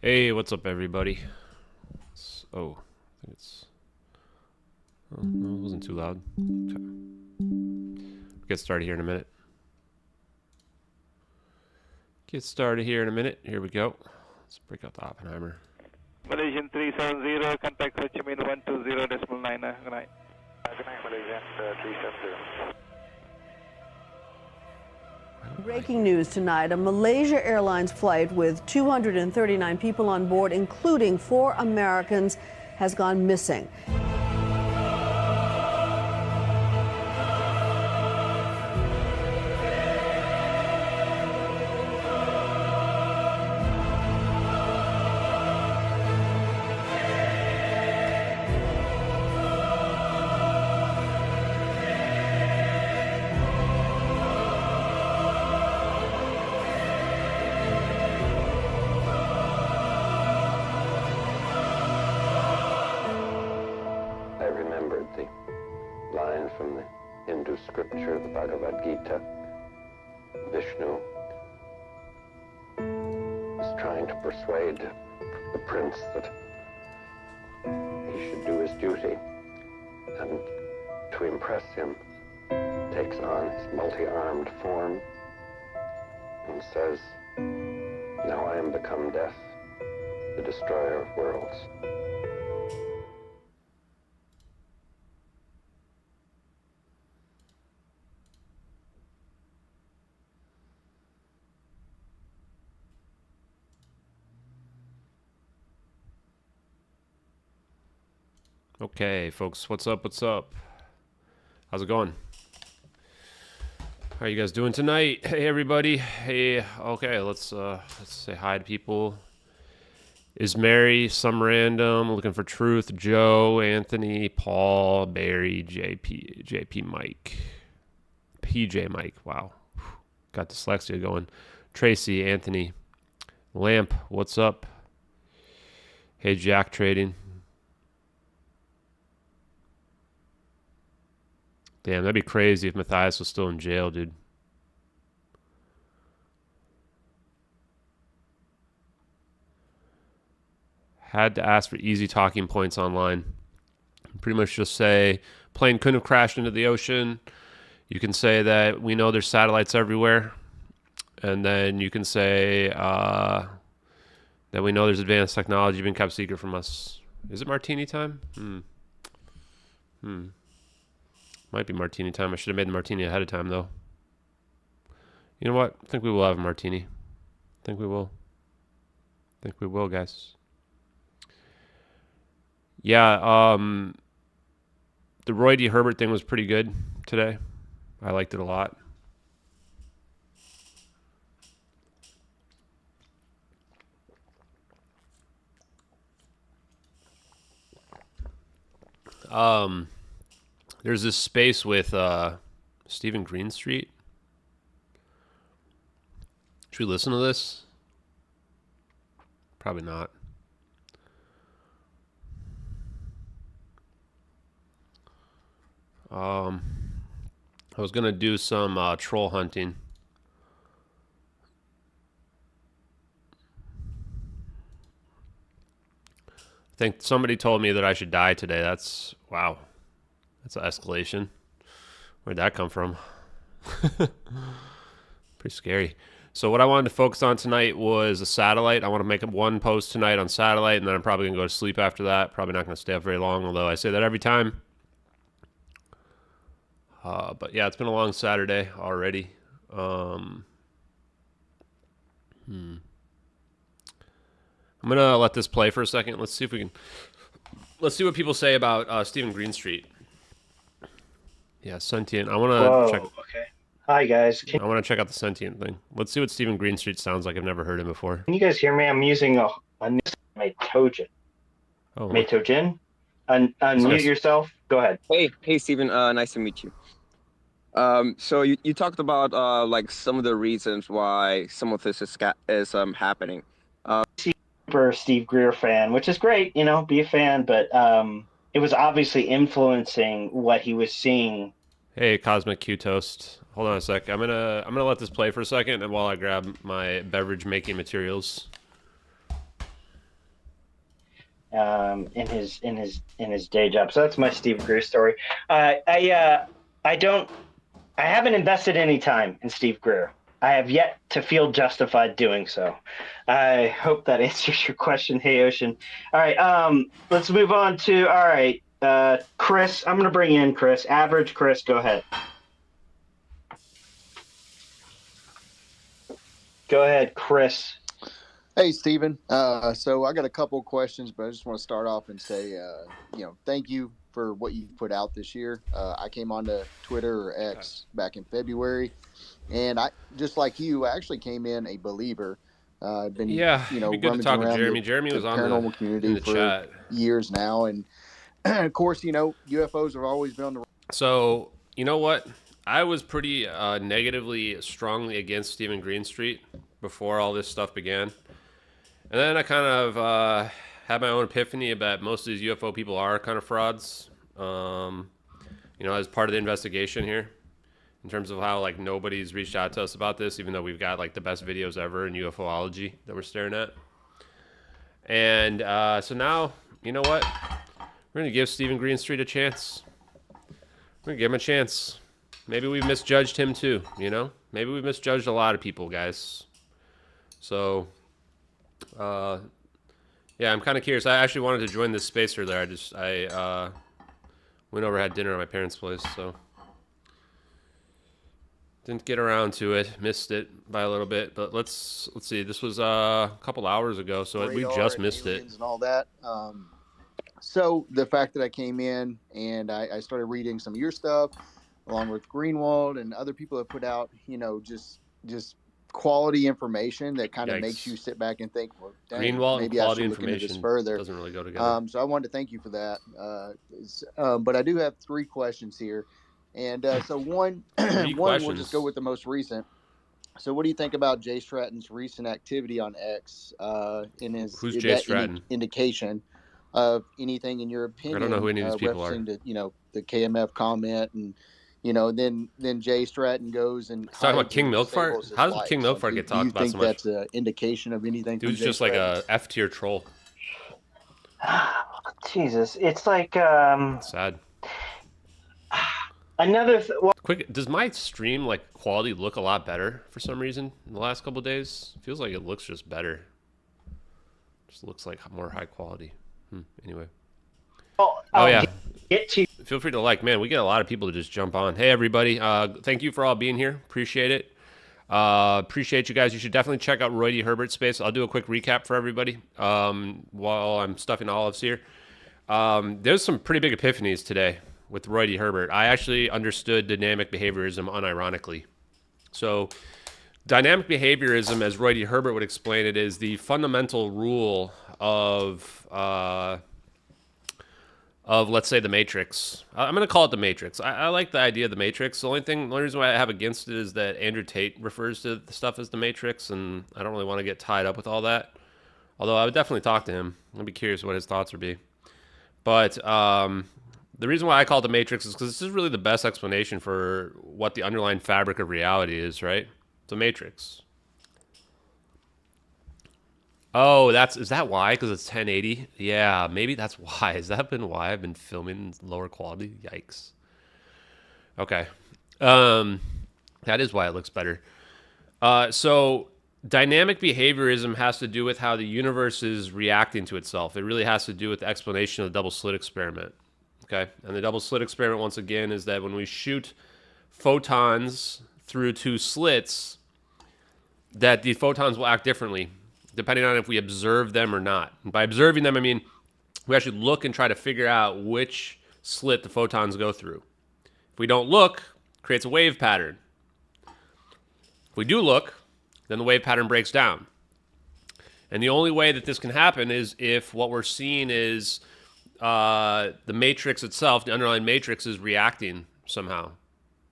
Hey, what's up, everybody? I think it's. Oh, no, it wasn't too loud. Okay. We'll get started here in a minute. Here we go. Let's break out the Oppenheimer. Malaysian 370, contact Ho Chi Minh 120.9. Good night. Good night, Malaysian 370. Breaking news tonight, a Malaysia Airlines flight with 239 people on board, including 4 Americans, has gone missing. I remembered the line from the Hindu scripture, the Bhagavad Gita. Vishnu is trying to persuade the prince that he should do his duty, and to impress him, takes on his multi-armed form and says, "Now I am become death, the destroyer of worlds." Okay, folks, what's up? How's it going? How are you guys doing tonight? Hey, everybody. Hey, okay, let's say hi to people. Is Mary some random? Looking for truth. Joe, Anthony, Paul, Barry, JP Mike, PJ Mike. Wow, got dyslexia going. Tracy, Anthony, Lamp. What's up? Hey, Jack Trading. Damn, that'd be crazy if Matthias was still in jail, dude. Had to ask for easy talking points online. Pretty much just say, plane couldn't have crashed into the ocean. You can say that we know there's satellites everywhere. And then you can say that we know there's advanced technology being kept secret from us. Is it martini time? Might be martini time. I should have made the martini ahead of time, though. You know what? I think we will have a martini. I think we will, guys. Yeah, the Roy D. Herbert thing was pretty good today. I liked it a lot. There's this space with Stephen Greenstreet. Should we listen to this? Probably not. I was gonna do some troll hunting. I think somebody told me that I should die today. That's wow. That's an escalation. Where'd that come from? Pretty scary. So what I wanted to focus on tonight was a satellite. I want to make one post tonight on satellite, and then I'm probably going to go to sleep after that. Probably not going to stay up very long, although I say that every time. But yeah, it's been a long Saturday already. I'm going to let this play for a second. Let's see what people say about Stephen Greenstreet. Yeah, Sentient. I want to check. Okay. Hi, guys. I want to check out the Sentient thing. Let's see what Stephen Greenstreet sounds like. I've never heard him before. Can you guys hear me? I'm using a new Matogen. Oh, Matogen? Unmute nice. yourself. Go ahead. Hey, Stephen. Nice to meet you. So you talked about like some of the reasons why some of this is happening. Super Steve Greer fan, which is great. Be a fan, but it was obviously influencing what he was seeing. Hey, Cosmic Q Toast. Hold on a sec. I'm gonna let this play for a second, and while I grab my beverage making materials. in his day job. So that's my Steve Greer story. I haven't invested any time in Steve Greer. I have yet to feel justified doing so. I hope that answers your question. Hey, Ocean. All right, let's move on to, all right, Chris. I'm going to bring you in, Chris. Average Chris, go ahead. Go ahead, Chris. Hey, Stephen. So I got a couple of questions, but I just want to start off and say, thank you for what you've put out this year. I came onto Twitter or X back in February, and I, just like you, I actually came in a believer. I've been, it'd be good to talk to Jeremy. Jeremy was on paranormal community for chat. Years now, and of course, UFOs have always been on the. So you know what? I was pretty negatively, strongly against Stephen Greenstreet before all this stuff began. And then I kind of had my own epiphany about most of these UFO people are kind of frauds, as part of the investigation here, in terms of how, like, nobody's reached out to us about this, even though we've got, like, the best videos ever in UFOlogy that we're staring at. And so now, you know what? We're going to give Stephen Greenstreet a chance. We're going to give him a chance. Maybe we misjudged him too, Maybe we misjudged a lot of people, guys. So, yeah, I'm kind of curious. I actually wanted to join this space earlier. I went over, had dinner at my parents' place, so didn't get around to it. Missed it by a little bit. But let's see. This was a couple hours ago, so we just missed it. And all that. So the fact that I came in and I started reading some of your stuff, along with Greenwald and other people have put out, just quality information that kind of makes you sit back and think, well, dang, Greenwald maybe and I quality should look into information this further. Doesn't really go together. So I wanted to thank you for that. But I do have 3 questions here. And so one, we'll just go with the most recent. So what do you think about Jay Stratton's recent activity on X in his Who's Jay Stratton? Indication of anything in your opinion? I don't know who any of these people are. To, the KMF comment and then Jay Stratton goes and talking about King Milkfart. How does King Milkfart get talked about so much? Do you think that's an indication of anything? Dude's just like a F-tier troll. Jesus, it's like sad. Another quick. Does my stream quality look a lot better for some reason in the last couple of days? Feels like it looks just better. Just looks like more high quality. Anyway. Oh yeah. Get to. Feel free to man. We get a lot of people to just jump on. Hey everybody. Thank you for all being here. Appreciate it. Appreciate you guys. You should definitely check out Roy D. Herbert's space. I'll do a quick recap for everybody while I'm stuffing olives here. There's some pretty big epiphanies today with Roy D. Herbert. I actually understood dynamic behaviorism unironically. So dynamic behaviorism, as Roy D. Herbert would explain it, is the fundamental rule of let's say the Matrix. I'm going to call it the Matrix. I like the idea of the Matrix. The only reason why I have against it is that Andrew Tate refers to the stuff as the Matrix, and I don't really want to get tied up with all that. Although I would definitely talk to him. I'd be curious what his thoughts would be. But the reason why I call it the Matrix is because this is really the best explanation for what the underlying fabric of reality is, right? It's a Matrix. Oh, is that why? Because it's 1080? Yeah, maybe that's why. Has that been why I've been filming lower quality? Yikes. Okay. That is why it looks better. So dynamic behaviorism has to do with how the universe is reacting to itself. It really has to do with the explanation of the double slit experiment. Okay. And the double slit experiment, once again, is that when we shoot photons through 2 slits, that the photons will act differently, depending on if we observe them or not. And by observing them, I mean we actually look and try to figure out which slit the photons go through. If we don't look, it creates a wave pattern. If we do look, then the wave pattern breaks down. And the only way that this can happen is if what we're seeing is the matrix itself, the underlying matrix, is reacting somehow.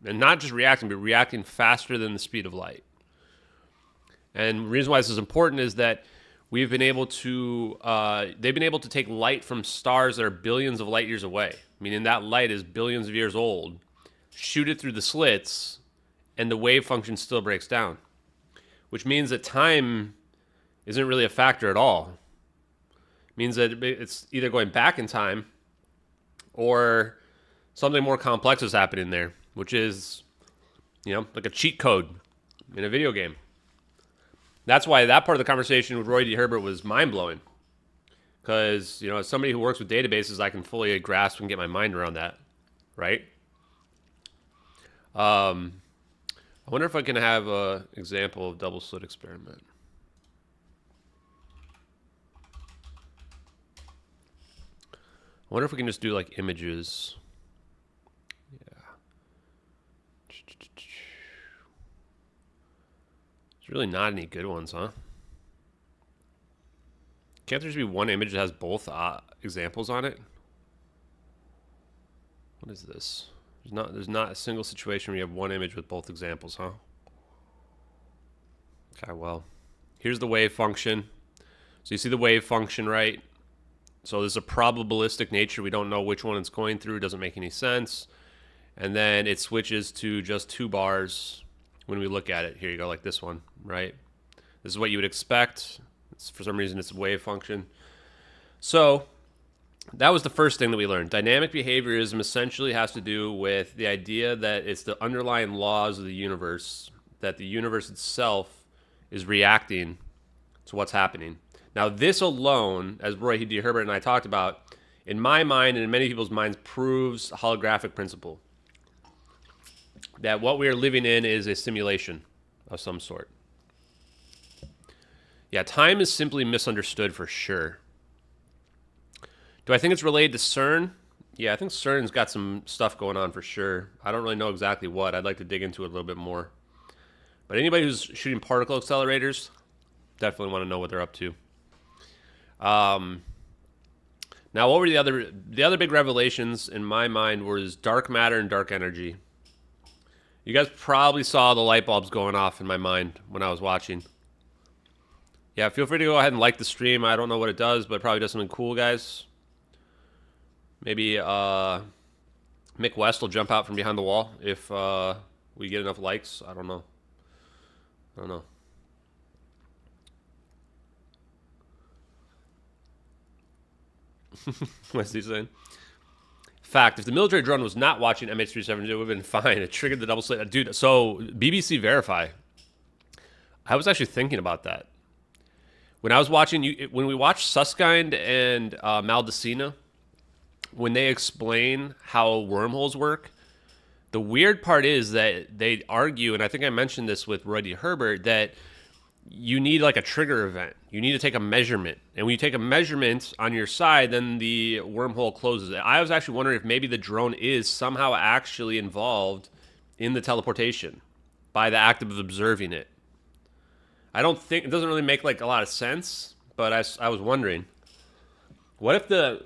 And not just reacting, but reacting faster than the speed of light. And the reason why this is important is that they've been able to take light from stars that are billions of light years away, meaning that light is billions of years old, shoot it through the slits, and the wave function still breaks down, which means that time isn't really a factor at all, means that it's either going back in time or something more complex is happening there, which is, like a cheat code in a video game. That's why that part of the conversation with Roy D. Herbert was mind-blowing. Because, as somebody who works with databases, I can fully grasp and get my mind around that, right? I wonder if I can have an example of double slit experiment. I wonder if we can just do like images. Yeah. There's really not any good ones, huh? Can't there just be one image that has both examples on it? What is this? There's not a single situation where you have one image with both examples, huh? Okay, well, here's the wave function. So you see the wave function, right? So there's a probabilistic nature. We don't know which one it's going through. It doesn't make any sense. And then it switches to just 2 bars when we look at it. Here you go, like this one, right? This is what you would expect. For some reason, it's a wave function. So that was the first thing that we learned. Dynamic behaviorism essentially has to do with the idea that it's the underlying laws of the universe, that the universe itself is reacting to what's happening. Now, this alone, as Roy D. Herbert and I talked about, in my mind and in many people's minds, proves a holographic principle. That what we are living in is a simulation of some sort. Yeah, time is simply misunderstood for sure. Do I think it's related to CERN? Yeah, I think CERN's got some stuff going on for sure. I don't really know exactly what. I'd like to dig into it a little bit more. But anybody who's shooting particle accelerators, definitely want to know what they're up to. Now, what were the other big revelations in my mind was dark matter and dark energy. You guys probably saw the light bulbs going off in my mind when I was watching. Yeah, feel free to go ahead and like the stream. I don't know what it does, but it probably does something cool, guys. Maybe Mick West will jump out from behind the wall if we get enough likes. I don't know. What's he saying? Fact, if the military drone was not watching MH370, it would have been fine. It triggered the double slit. Dude, so BBC Verify. I was actually thinking about that. When I was watching, when we watched Susskind and Maldacena, when they explain how wormholes work, the weird part is that they argue, and I think I mentioned this with Roy D. Herbert, that you need like a trigger event. You need to take a measurement. And when you take a measurement on your side, then the wormhole closes. I was actually wondering if maybe the drone is somehow actually involved in the teleportation by the act of observing it. I don't think, it doesn't really make like a lot of sense, but I was wondering, what if the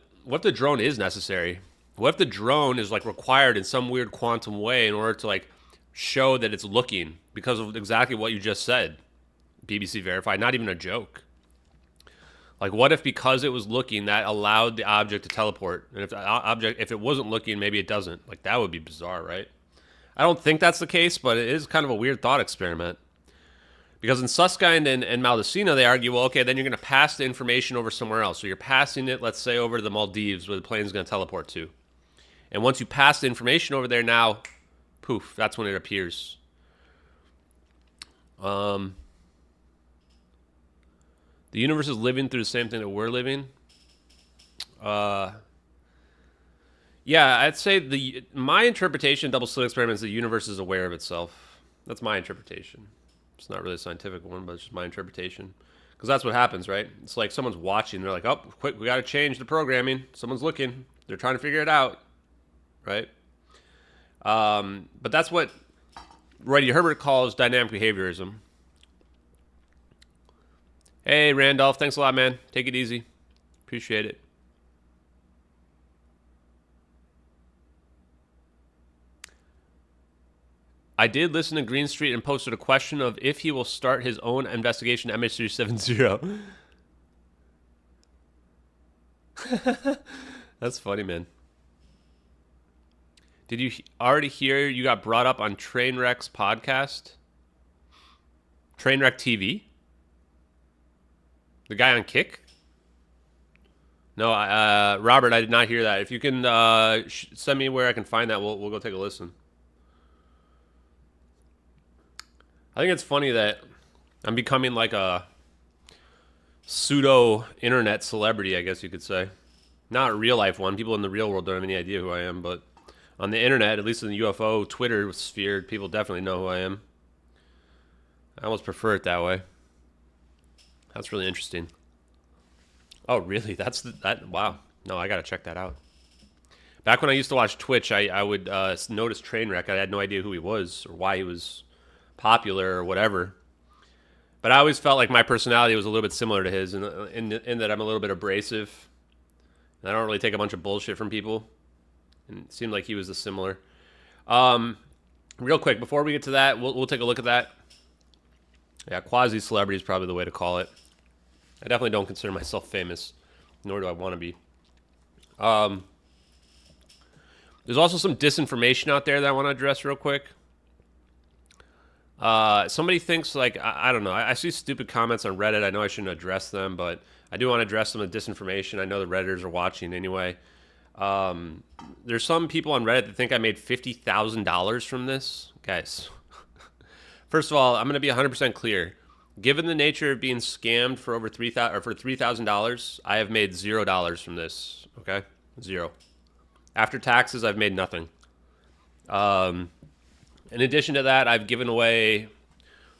drone is necessary? What if the drone is like required in some weird quantum way in order to like show that it's looking because of exactly what you just said? BBC Verify, not even a joke. Like, what if because it was looking, that allowed the object to teleport? And if it wasn't looking, maybe it doesn't. Like, that would be bizarre, right? I don't think that's the case, but it is kind of a weird thought experiment. Because in Susskind and Maldacena, they argue, well, okay, then you're going to pass the information over somewhere else. So you're passing it, let's say, over to the Maldives where the plane's going to teleport to. And once you pass the information over there now, poof, that's when it appears. The universe is living through the same thing that we're living. Yeah, I'd say my interpretation of double slit experiment is the universe is aware of itself. That's my interpretation. It's not really a scientific one, but it's just my interpretation. Because that's what happens, right? It's like someone's watching. They're like, oh, quick, we got to change the programming. Someone's looking. They're trying to figure it out, right? But that's what Roy D. Herbert calls dynamic behaviorism. Hey, Randolph, thanks a lot, man. Take it easy. Appreciate it. I did listen to Green Street and posted a question of if he will start his own investigation MH370. That's funny, man. Did you already hear you got brought up on Trainwreck's podcast? Trainwreck TV? The guy on Kick? No, Robert, I did not hear that. If you can send me where I can find that, we'll go take a listen. I think it's funny that I'm becoming like a pseudo internet celebrity, I guess you could say. Not a real life one. People in the real world don't have any idea who I am, but on the internet, at least in the UFO Twitter sphere, people definitely know who I am. I almost prefer it that way. That's really interesting. Oh, really? That? Wow. No, I gotta check that out. Back when I used to watch Twitch, I would notice Trainwreck. I had no idea who he was or why he was popular or whatever. But I always felt like my personality was a little bit similar to his in that I'm a little bit abrasive. And I don't really take a bunch of bullshit from people. And it seemed like he was the similar. Real quick, before we get to that, we'll take a look at that. Yeah, quasi-celebrity is probably the way to call it. I definitely don't consider myself famous, nor do I want to be. There's also some disinformation out there that I want to address real quick. Somebody thinks like, I don't know. I see stupid comments on Reddit. I know I shouldn't address them, but I do want to address some of the disinformation. I know the Redditors are watching anyway. There's some people on Reddit that think I made $50,000 from this. Guys, first of all, I'm going to be 100% clear. Given the nature of being scammed for over $3,000, I have made $0 from this. Okay, 0. After taxes, I've made nothing. In addition to that, I've given away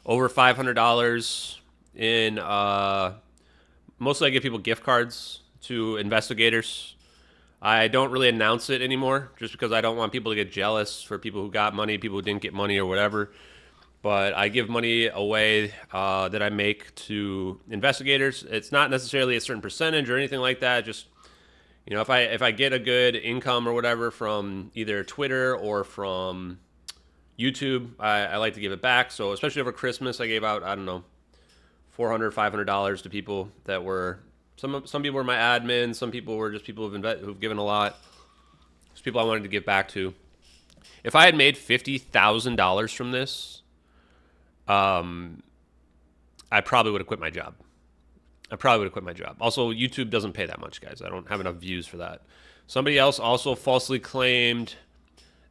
over $500 in. Mostly, I give people gift cards to investigators. I don't really announce it anymore, just because I don't want people to get jealous for people who got money, people who didn't get money, or whatever. But I give money away that I make to investigators. It's not necessarily a certain percentage or anything like that. Just, you know, if I get a good income or whatever from either Twitter or from YouTube, I like to give it back. So especially over Christmas, I gave out, I don't know, $400, $500 to people that were, some people were my admins, some people were just people who've given a lot. It's people I wanted to give back to. If I had made $50,000 from this, I probably would have quit my job. Also, YouTube doesn't pay that much, guys. I don't have enough views for that. Somebody else also falsely claimed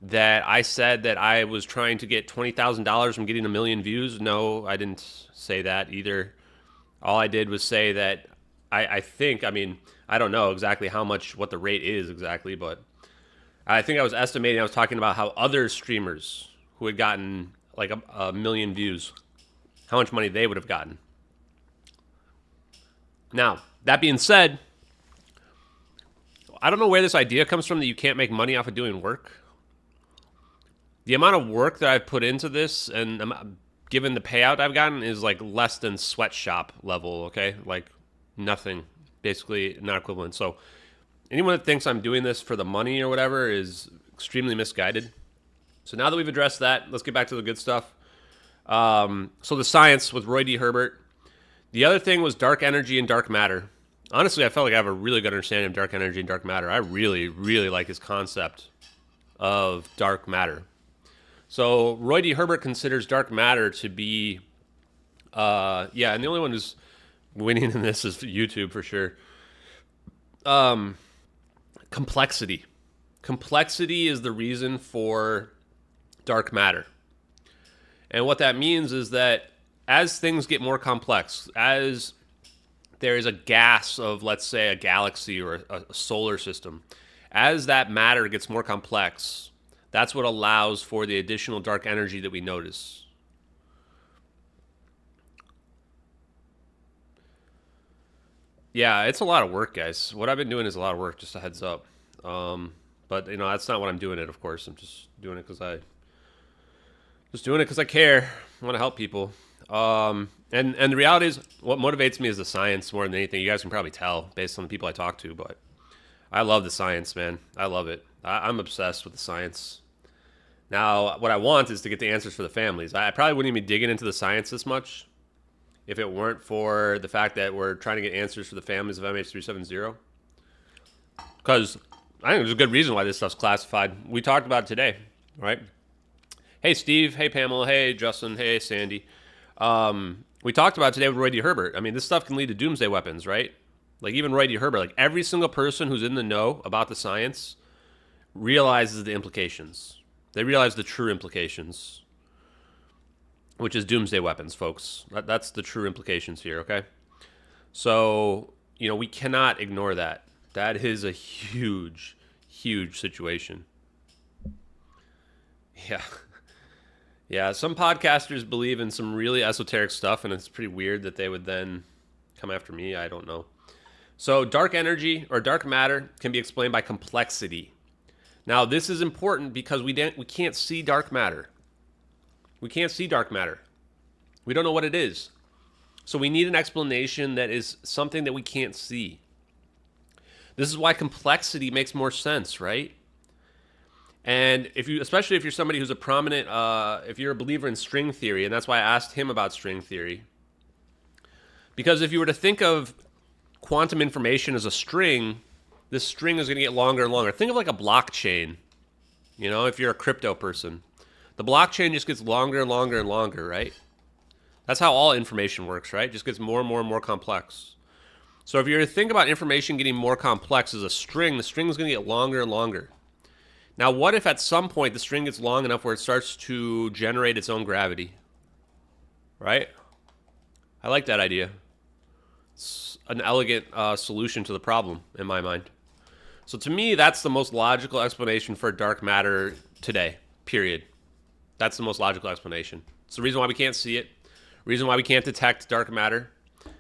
that I said that I was trying to get $20,000 from getting 1 million views. No, I didn't say that either. All I did was say that I think, I mean, I don't know exactly what the rate is exactly, but I think I was estimating, I was talking about how other streamers who had gotten like a million views, how much money they would have gotten. Now, that being said, I don't know where this idea comes from that you can't make money off of doing work. The amount of work that I've put into this and given the payout I've gotten is like less than sweatshop level, okay? Like nothing, basically not equivalent. So anyone that thinks I'm doing this for the money or whatever is extremely misguided. So now that we've addressed that, let's get back to the good stuff. So the science with Roy D. Herbert. The other thing was dark energy and dark matter. Honestly, I felt like I have a really good understanding of dark energy and dark matter. I really, really like his concept of dark matter. So Roy D. Herbert considers dark matter to be, and the only one who's winning in this is YouTube for sure. Complexity. Complexity is the reason for dark matter. And what that means is that as things get more complex, as there is a gas of, let's say, a galaxy or a solar system, as that matter gets more complex, that's what allows for the additional dark energy that we notice. Yeah, it's a lot of work, guys. What I've been doing is a lot of work, just a heads up. But, you know, that's not what I'm doing it, of course. I'm just doing it because I care. I want to help people. And the reality is, what motivates me is the science more than anything. You guys can probably tell based on the people I talk to, but I love the science, man. I love it. I'm obsessed with the science. Now, what I want is to get the answers for the families. I probably wouldn't even be digging into the science this much if it weren't for the fact that we're trying to get answers for the families of MH370. Because I think there's a good reason why this stuff's classified. We talked about it today, right? Hey, Steve. Hey, Pamela. Hey, Justin. Hey, Sandy. We talked about it today with Roy D. Herbert. I mean, this stuff can lead to doomsday weapons, right? Like even Roy D. Herbert, like every single person who's in the know about the science realizes the implications. They realize the true implications, which is doomsday weapons, folks. That's the true implications here, okay? So, we cannot ignore that. That is a huge, huge situation. Yeah. Yeah, some podcasters believe in some really esoteric stuff, and it's pretty weird that they would then come after me. I don't know. So dark energy or dark matter can be explained by complexity. Now, this is important because we can't see dark matter. We can't see dark matter. We don't know what it is. So we need an explanation that is something that we can't see. This is why complexity makes more sense, right? And especially if you're somebody who's a prominent, if you're a believer in string theory, and that's why I asked him about string theory. Because if you were to think of quantum information as a string, this string is going to get longer and longer. Think of like a blockchain, if you're a crypto person. The blockchain just gets longer and longer and longer, right? That's how all information works, right? It just gets more and more and more complex. So if you're to think about information getting more complex as a string, the string is going to get longer and longer. Now, what if at some point the string gets long enough where it starts to generate its own gravity? Right? I like that idea. It's an elegant solution to the problem in my mind. So to me, that's the most logical explanation for dark matter today, period. That's the most logical explanation. It's the reason why we can't see it. The reason why we can't detect dark matter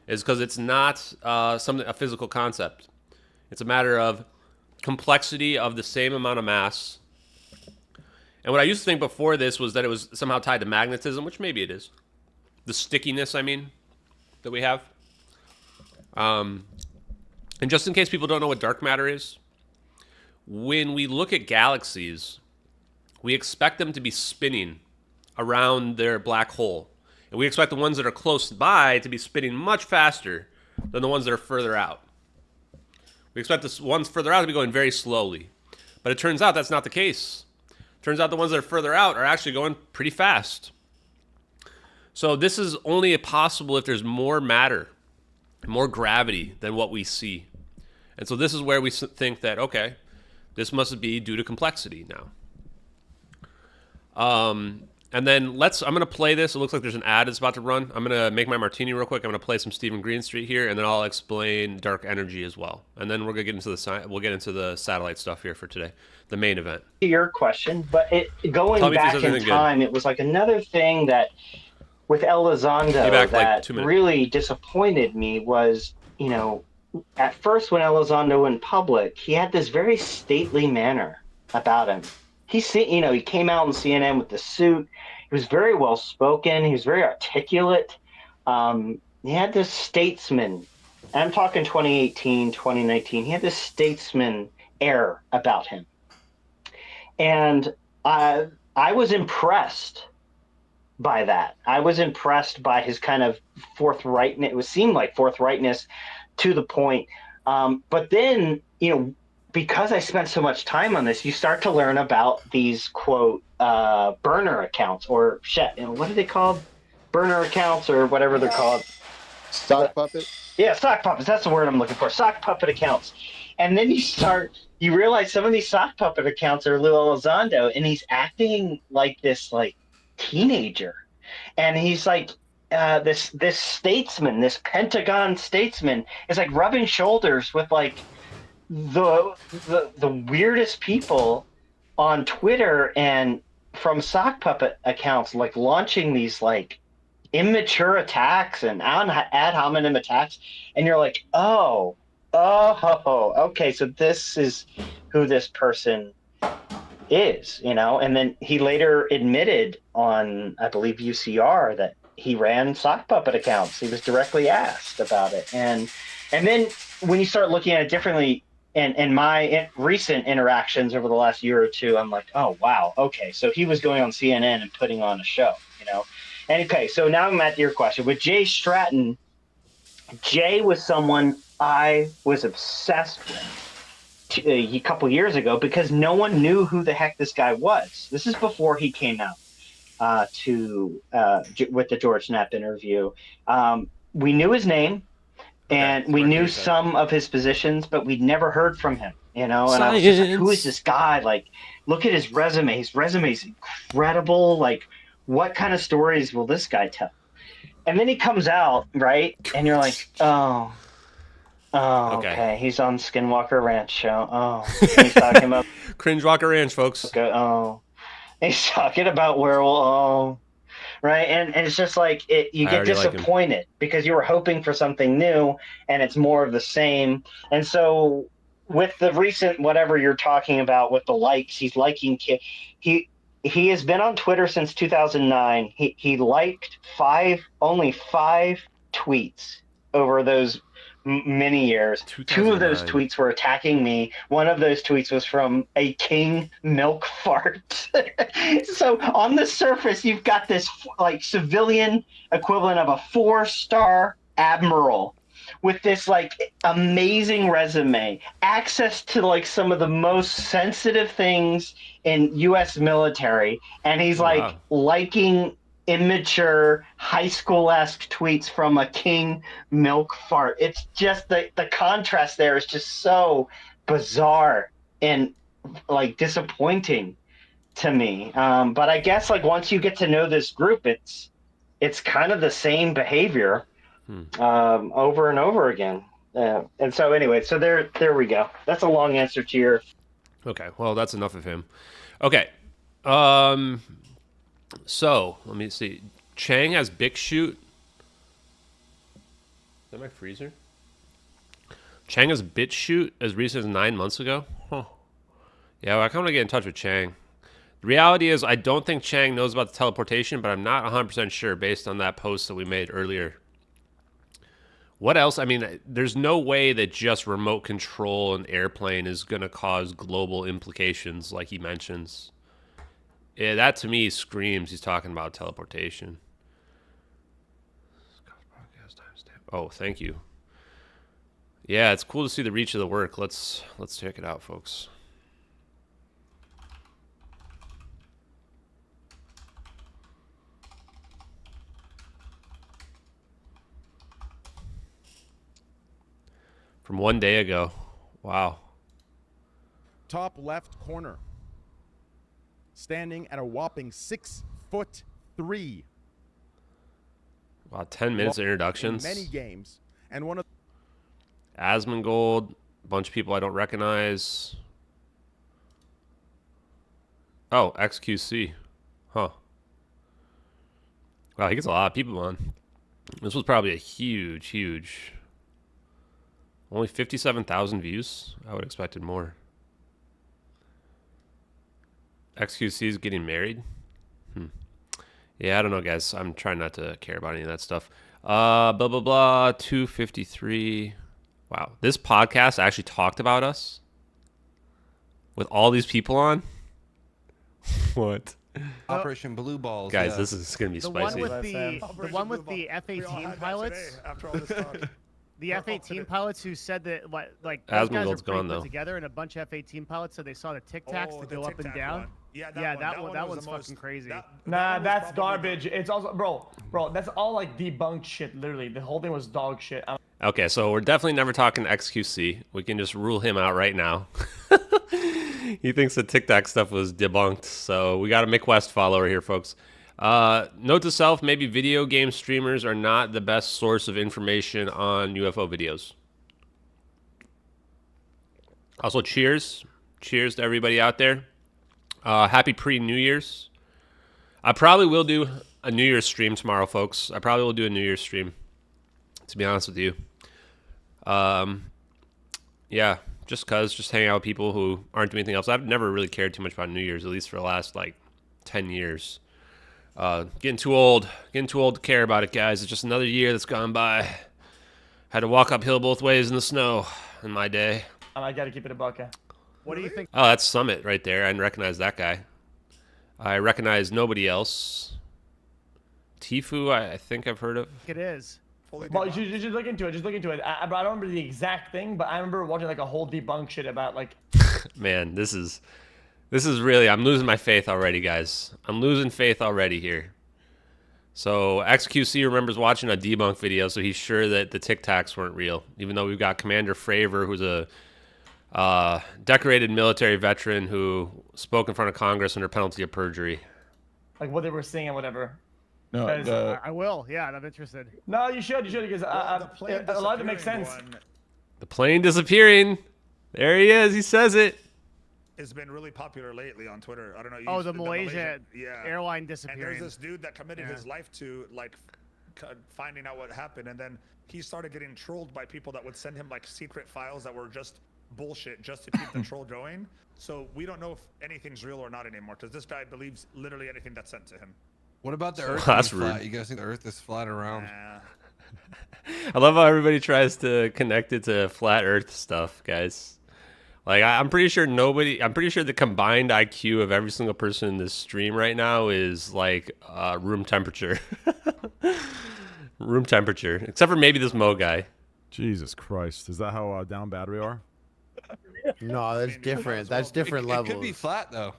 is because it's not a physical concept. It's a matter of complexity of the same amount of mass. And what I used to think before this was that it was somehow tied to magnetism, which maybe it is. The stickiness, that we have. And just in case people don't know what dark matter is, when we look at galaxies, we expect them to be spinning around their black hole. And we expect the ones that are close by to be spinning much faster than the ones that are further out. We expect the ones further out to be going very slowly. But it turns out that's not the case. It turns out the ones that are further out are actually going pretty fast. So this is only possible if there's more matter, more gravity than what we see. And so this is where we think that, okay, this must be due to complexity now. And then I'm going to play this. It looks like there's an ad that's about to run. I'm going to make my martini real quick. I'm going to play some Stephen Greenstreet here, and then I'll explain dark energy as well. And then we'll get into the satellite stuff here for today, the main event. Your question, but going back in time, it was like another thing that with Elizondo that really disappointed me was, at first when Elizondo went public, he had this very stately manner about him. He came out on CNN with the suit. He was very well spoken. He was very articulate. He had this statesman. I'm talking 2018, 2019. He had this statesman air about him, and I was impressed by that. I was impressed by his kind of forthrightness. It seemed like forthrightness to the point. But then, because I spent so much time on this, you start to learn about these, quote, burner accounts, or what are they called? Burner accounts, or whatever they're called. Sock puppet? Yeah, sock puppets. That's the word I'm looking for. Sock puppet accounts. And then you realize some of these sock puppet accounts are Lou Elizondo, and he's acting like this, teenager. And he's like, this statesman, this Pentagon statesman, is like rubbing shoulders with the weirdest people on Twitter and from sock puppet accounts, launching these immature attacks and ad hominem attacks, and you're like, oh, okay, so this is who this person is, and then he later admitted on, I believe, UCR that he ran sock puppet accounts. He was directly asked about it, and then when you start looking at it differently, and my recent interactions over the last year or two, I'm like, oh wow, okay, so he was going on CNN and putting on a show, And okay, so now I'm at your question with Jay Stratton. Jay was someone I was obsessed with a couple years ago because no one knew who the heck this guy was. This is before he came out with the George Knapp interview. We knew his name. and we knew some of his positions, but we'd never heard from him, you know. And I was just like, who is this guy? Like, look at his resume. His resume is incredible. Like, what kind of stories will this guy tell? And then he comes out, right? And you're like, oh, okay. He's on Skinwalker Ranch show. Oh, he's talking about Cringewalker Ranch, folks. Okay, oh, he's talking about werewolf. Oh, right. And it's just like you get disappointed because you were hoping for something new, and it's more of the same. And so with the recent whatever you're talking about with the likes, he's liking he has been on Twitter since 2009. He liked only five tweets over those many years. 2 of those tweets were attacking me. One of those tweets was from a king milk fart. So on the surface, you've got this like civilian equivalent of a 4-star admiral with this like amazing resume, access to like some of the most sensitive things in U.S. military, and he's like liking immature high school-esque tweets from a king milk fart. It's just the contrast there is just so bizarre and like disappointing to me. But I guess like once you get to know this group, it's kind of the same behavior over and over again. And so anyway, so there we go. That's a long answer to your. Okay, well that's enough of him. Okay, so let me see. Chang has Big Shoot. Is that my freezer? Chang has Bit Shoot as recent as 9 months ago. Huh. Yeah, well, I kind of want to get in touch with Chang. The reality is, I don't think Chang knows about the teleportation, but I'm not 100% sure based on that post that we made earlier. What else? I mean, there's no way that just remote control an airplane is going to cause global implications like he mentions. Yeah, that to me screams he's talking about teleportation. Oh, thank you. Yeah, it's cool to see the reach of the work. Let's check it out, folks. From 1 day ago. Wow. Top left corner. Standing at a whopping 6'3". Wow, 10 minutes of introductions. In many games. And one of Asmongold, a bunch of people I don't recognize. Oh, XQC. Huh. Wow, he gets a lot of people on. This was probably a huge. Only 57,000 views? I would have expected more. XQC is getting married? Yeah, I don't know, guys. I'm trying not to care about any of that stuff. Blah, blah, blah. 253. Wow. This podcast actually talked about us? With all these people on? What? Operation Blue Balls. Guys, this is going to be spicy. The one with the F-18 pilots. After all this talk. The F-18 pilots who said that, like, those guys Asmongold's are pretty gone, put though. together, and a bunch of F-18 pilots said they saw the Tic Tacs that go up and down. One. Yeah, that one's fucking crazy. Nah, that's garbage. It's also, bro, that's all like debunked shit. Literally, the whole thing was dog shit. Okay, so we're definitely never talking XQC. We can just rule him out right now. He thinks the Tic Tac stuff was debunked, so we got a McWest follower here, folks. Note to self, maybe video game streamers are not the best source of information on UFO videos. Also, cheers. Cheers to everybody out there. Happy pre-New Year's. I probably will do a New Year's stream tomorrow, folks. I probably will do a New Year's stream, to be honest with you. Yeah, just hang out with people who aren't doing anything else. I've never really cared too much about New Year's, at least for the last, 10 years. Getting too old to care about it, guys. It's just another year that's gone by. Had to walk uphill both ways in the snow in my day. I gotta keep it a buck. What do you think? Oh, that's Summit right there. I didn't recognize that guy. I recognize nobody else. Tifu, I think I've heard of. It is. Well, you just look into it. I don't remember the exact thing, but I remember watching a whole debunk shit about Man, this is really. I'm losing my faith already, guys. I'm losing faith already here. So XQC remembers watching a debunk video, so he's sure that the Tic Tacs weren't real, even though we've got Commander Fravor, who's a decorated military veteran who spoke in front of Congress under penalty of perjury. Like what they were saying and whatever. No, I will. Yeah, I'm interested. No, you should because a lot of it makes sense. The plane disappearing. There he is. He says it. It's been really popular lately on Twitter. I don't know. Oh, the Malaysia airline And disappearing. there's this dude that committed his life to like finding out what happened, and then he started getting trolled by people that would send him like secret files that were just bullshit, just to keep the troll going. So we don't know if anything's real or not anymore, because this guy believes literally anything that's sent to him. What about the Earth? That's being flat? rude. You guys think the Earth is flat around? Nah. I love how everybody tries to connect it to flat Earth stuff, guys. Like I'm pretty sure the combined IQ of every single person in this stream right now is like room temperature. Room temperature, except for maybe this Mo guy. Jesus Christ, is that how down bad we are? No, that's different. That's different levels. It could be flat though.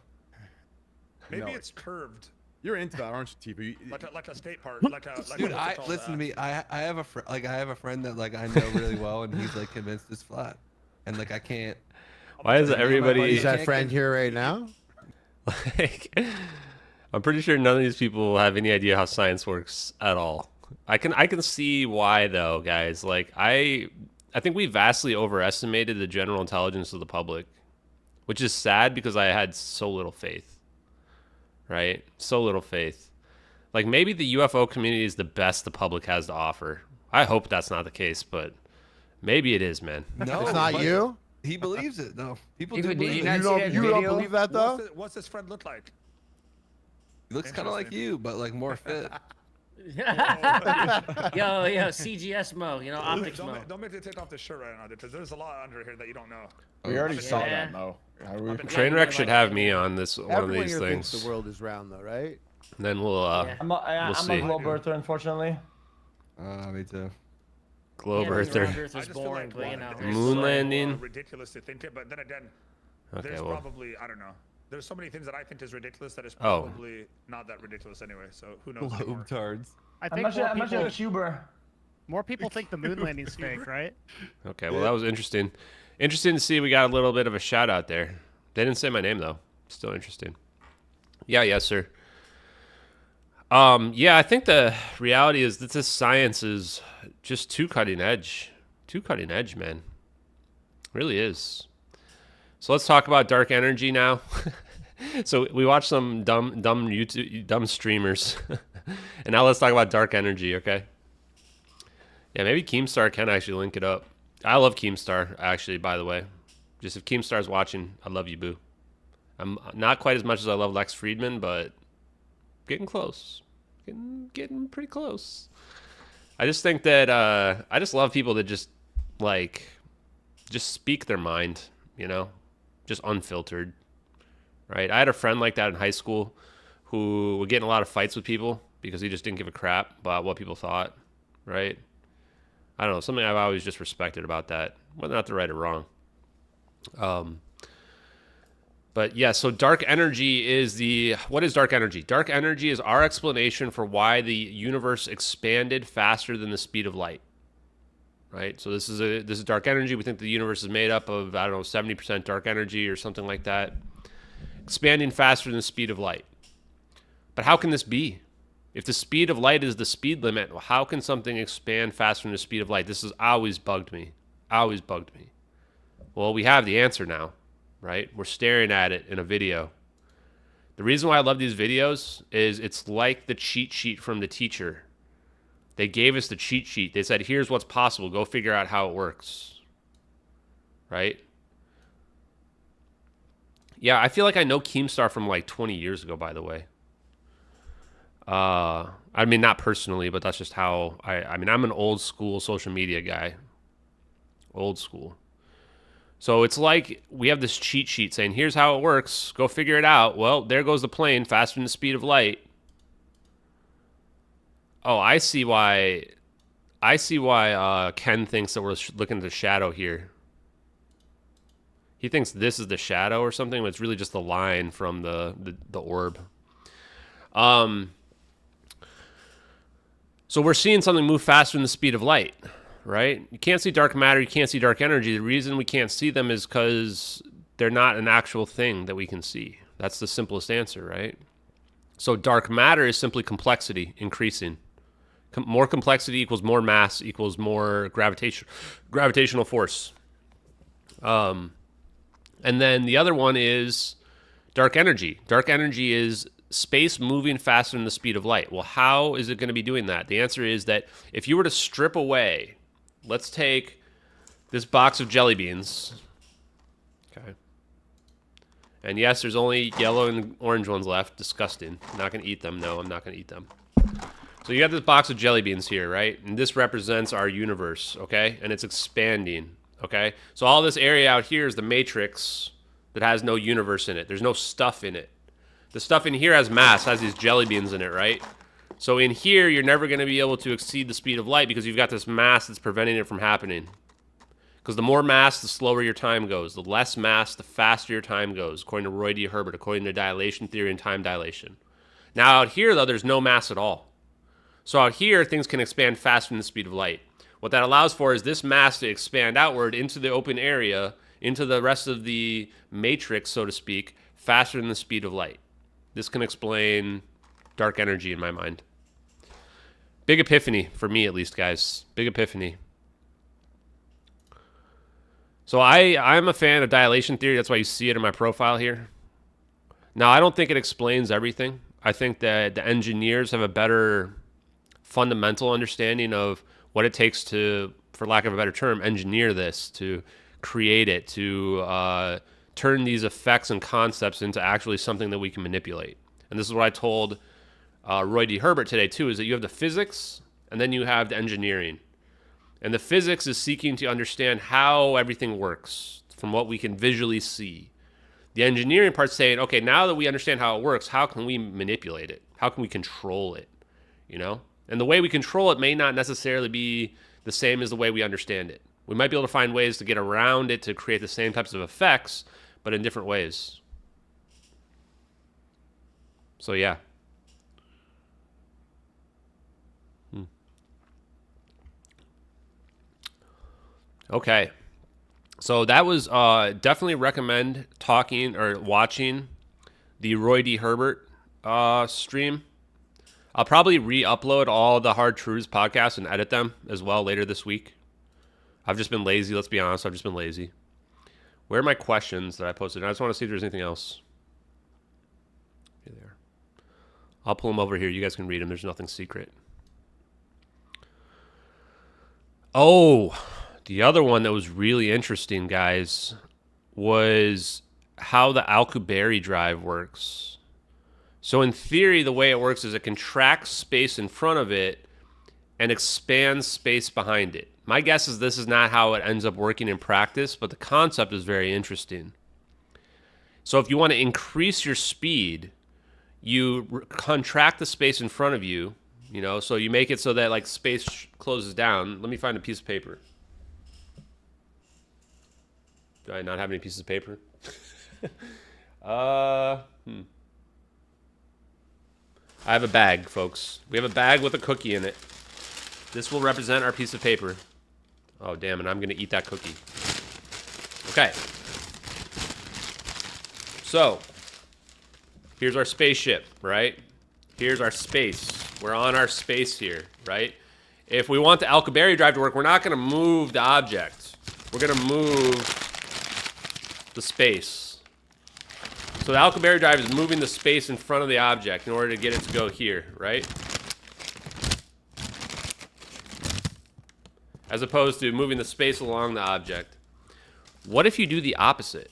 Maybe it's curved. You're into that, aren't you, TV? Like a state park, Dude, listen to me. I have a friend that like I know really well, and he's like convinced it's flat, and like I can't. Why is everybody? Is that friend here right now? Like, I'm pretty sure none of these people have any idea how science works at all. I can see why though, guys. Like I think we vastly overestimated the general intelligence of the public, which is sad because I had so little faith. Right? So little faith. Like maybe the UFO community is the best the public has to offer. I hope that's not the case, but maybe it is, man. No, it's not you. He believes it though. People Even do did you believe not it. see that You don't video? believe that though? What's this friend look like? He looks kind of like you, but like more fit. Yo, CGS Mo, you know, optics Mo. Don't make me take off the shirt right now, because there's a lot under here that you don't know. We already saw Yeah. that, Mo. Trainwreck should have me on this one of Everyone these here thinks things. the world is round, though, right? And then we'll I'm a see. globe earther, unfortunately. Me too. Globe Yeah, Earther. Earth is boring, but you know. Moon landing. Ridiculous to think it, but then again, Okay, there's well. probably, I don't know. There's so many things that I think is ridiculous that is Oh. probably not that ridiculous anyway. So who knows? anymore. Globetards. I I'm think not sure a cuber. more people think the moon landing's fake, right? Okay, well that was interesting. Interesting to see we got a little bit of a shout out there. They didn't say my name though. Still interesting. Yeah, yes, sir. Yeah, I think the reality is that this science is just too cutting edge. Too cutting edge, man. Really is. So let's talk about dark energy now. So we watched some dumb streamers. And now let's talk about dark energy, okay? Yeah, maybe Keemstar can actually link it up. I love Keemstar, actually, by the way. Just if Keemstar's watching, I love you, boo. I'm not quite as much as I love Lex Friedman, but getting close. Getting pretty close. I just think that I just love people that just speak their mind, you know? Just unfiltered. Right? I had a friend like that in high school who would get in a lot of fights with people because he just didn't give a crap about what people thought, right? I don't know, something I've always just respected about that, whether or not they're right or wrong. But yeah, so dark energy is what is dark energy? Dark energy is our explanation for why the universe expanded faster than the speed of light, right? So this is dark energy. We think the universe is made up of, I don't know, 70% dark energy or something like that, expanding faster than the speed of light. But how can this be? If the speed of light is the speed limit, how can something expand faster than the speed of light? This has always bugged me. Always bugged me. Well, we have the answer now, right? We're staring at it in a video. The reason why I love these videos is it's like the cheat sheet from the teacher. They gave us the cheat sheet. They said, here's what's possible. Go figure out how it works. Right? Yeah, I feel like I know Keemstar from like 20 years ago, by the way. I mean, not personally, but that's just how I mean, I'm an old school social media guy. Old school. So it's like we have this cheat sheet saying, here's how it works. Go figure it out. Well, there goes the plane faster than the speed of light. Oh, I see why Ken thinks that we're looking at the shadow here. He thinks this is the shadow or something, but it's really just the line from the orb. So we're seeing something move faster than the speed of light, right? You can't see dark matter, you can't see dark energy. The reason we can't see them is because they're not an actual thing that we can see. That's the simplest answer, right? So dark matter is simply complexity increasing. More complexity equals more mass equals more gravitational force. And then the other one is dark energy. Dark energy is space moving faster than the speed of light. Well, how is it going to be doing that? The answer is that if you were to strip away, let's take this box of jelly beans. Okay. And yes, there's only yellow and orange ones left. Disgusting. I'm not going to eat them. No, I'm not going to eat them. So you got this box of jelly beans here, right? And this represents our universe, okay? And it's expanding, okay? So all this area out here is the matrix that has no universe in it. There's no stuff in it. The stuff in here has mass, has these jelly beans in it, right? So in here, you're never going to be able to exceed the speed of light because you've got this mass that's preventing it from happening. Because the more mass, the slower your time goes. The less mass, the faster your time goes, according to Roy D. Herbert, according to dilation theory and time dilation. Now out here, though, there's no mass at all. So out here, things can expand faster than the speed of light. What that allows for is this mass to expand outward into the open area, into the rest of the matrix, so to speak, faster than the speed of light. This can explain dark energy in my mind. Big epiphany, for me at least, guys. Big epiphany. So I'm a fan of dilation theory. That's why you see it in my profile here. Now, I don't think it explains everything. I think that the engineers have a better fundamental understanding of what it takes to, for lack of a better term, engineer this, to create it, to turn these effects and concepts into actually something that we can manipulate. And this is what I told Roy D. Herbert today too, is that you have the physics and then you have the engineering. And the physics is seeking to understand how everything works from what we can visually see. The engineering part's saying, okay, now that we understand how it works, how can we manipulate it? How can we control it? You know? And the way we control it may not necessarily be the same as the way we understand it. We might be able to find ways to get around it to create the same types of effects, but in different ways. So yeah. Okay. So that was definitely recommend talking or watching the Roy D. Herbert stream. I'll probably re-upload all the Hard Truths podcasts and edit them as well later this week. I've just been lazy. Let's be honest. I've just been lazy. Where are my questions that I posted? I just want to see if there's anything else. Okay, there. I'll pull them over here. You guys can read them. There's nothing secret. Oh, the other one that was really interesting, guys, was how the Alcubierre drive works. So in theory, the way it works is it contracts space in front of it and expands space behind it. My guess is this is not how it ends up working in practice, but the concept is very interesting. So if you want to increase your speed, you contract the space in front of you, you know, so you make it so that like space closes down. Let me find a piece of paper. Do I not have any pieces of paper? I have a bag, folks. We have a bag with a cookie in it. This will represent our piece of paper. Oh, damn it. I'm going to eat that cookie. Okay. So, here's our spaceship, right? Here's our space. We're on our space here, right? If we want the Alcubierre drive to work, we're not going to move the object. We're going to move the space. So the Alcubierre drive is moving the space in front of the object in order to get it to go here, right? As opposed to moving the space along the object. What if you do the opposite?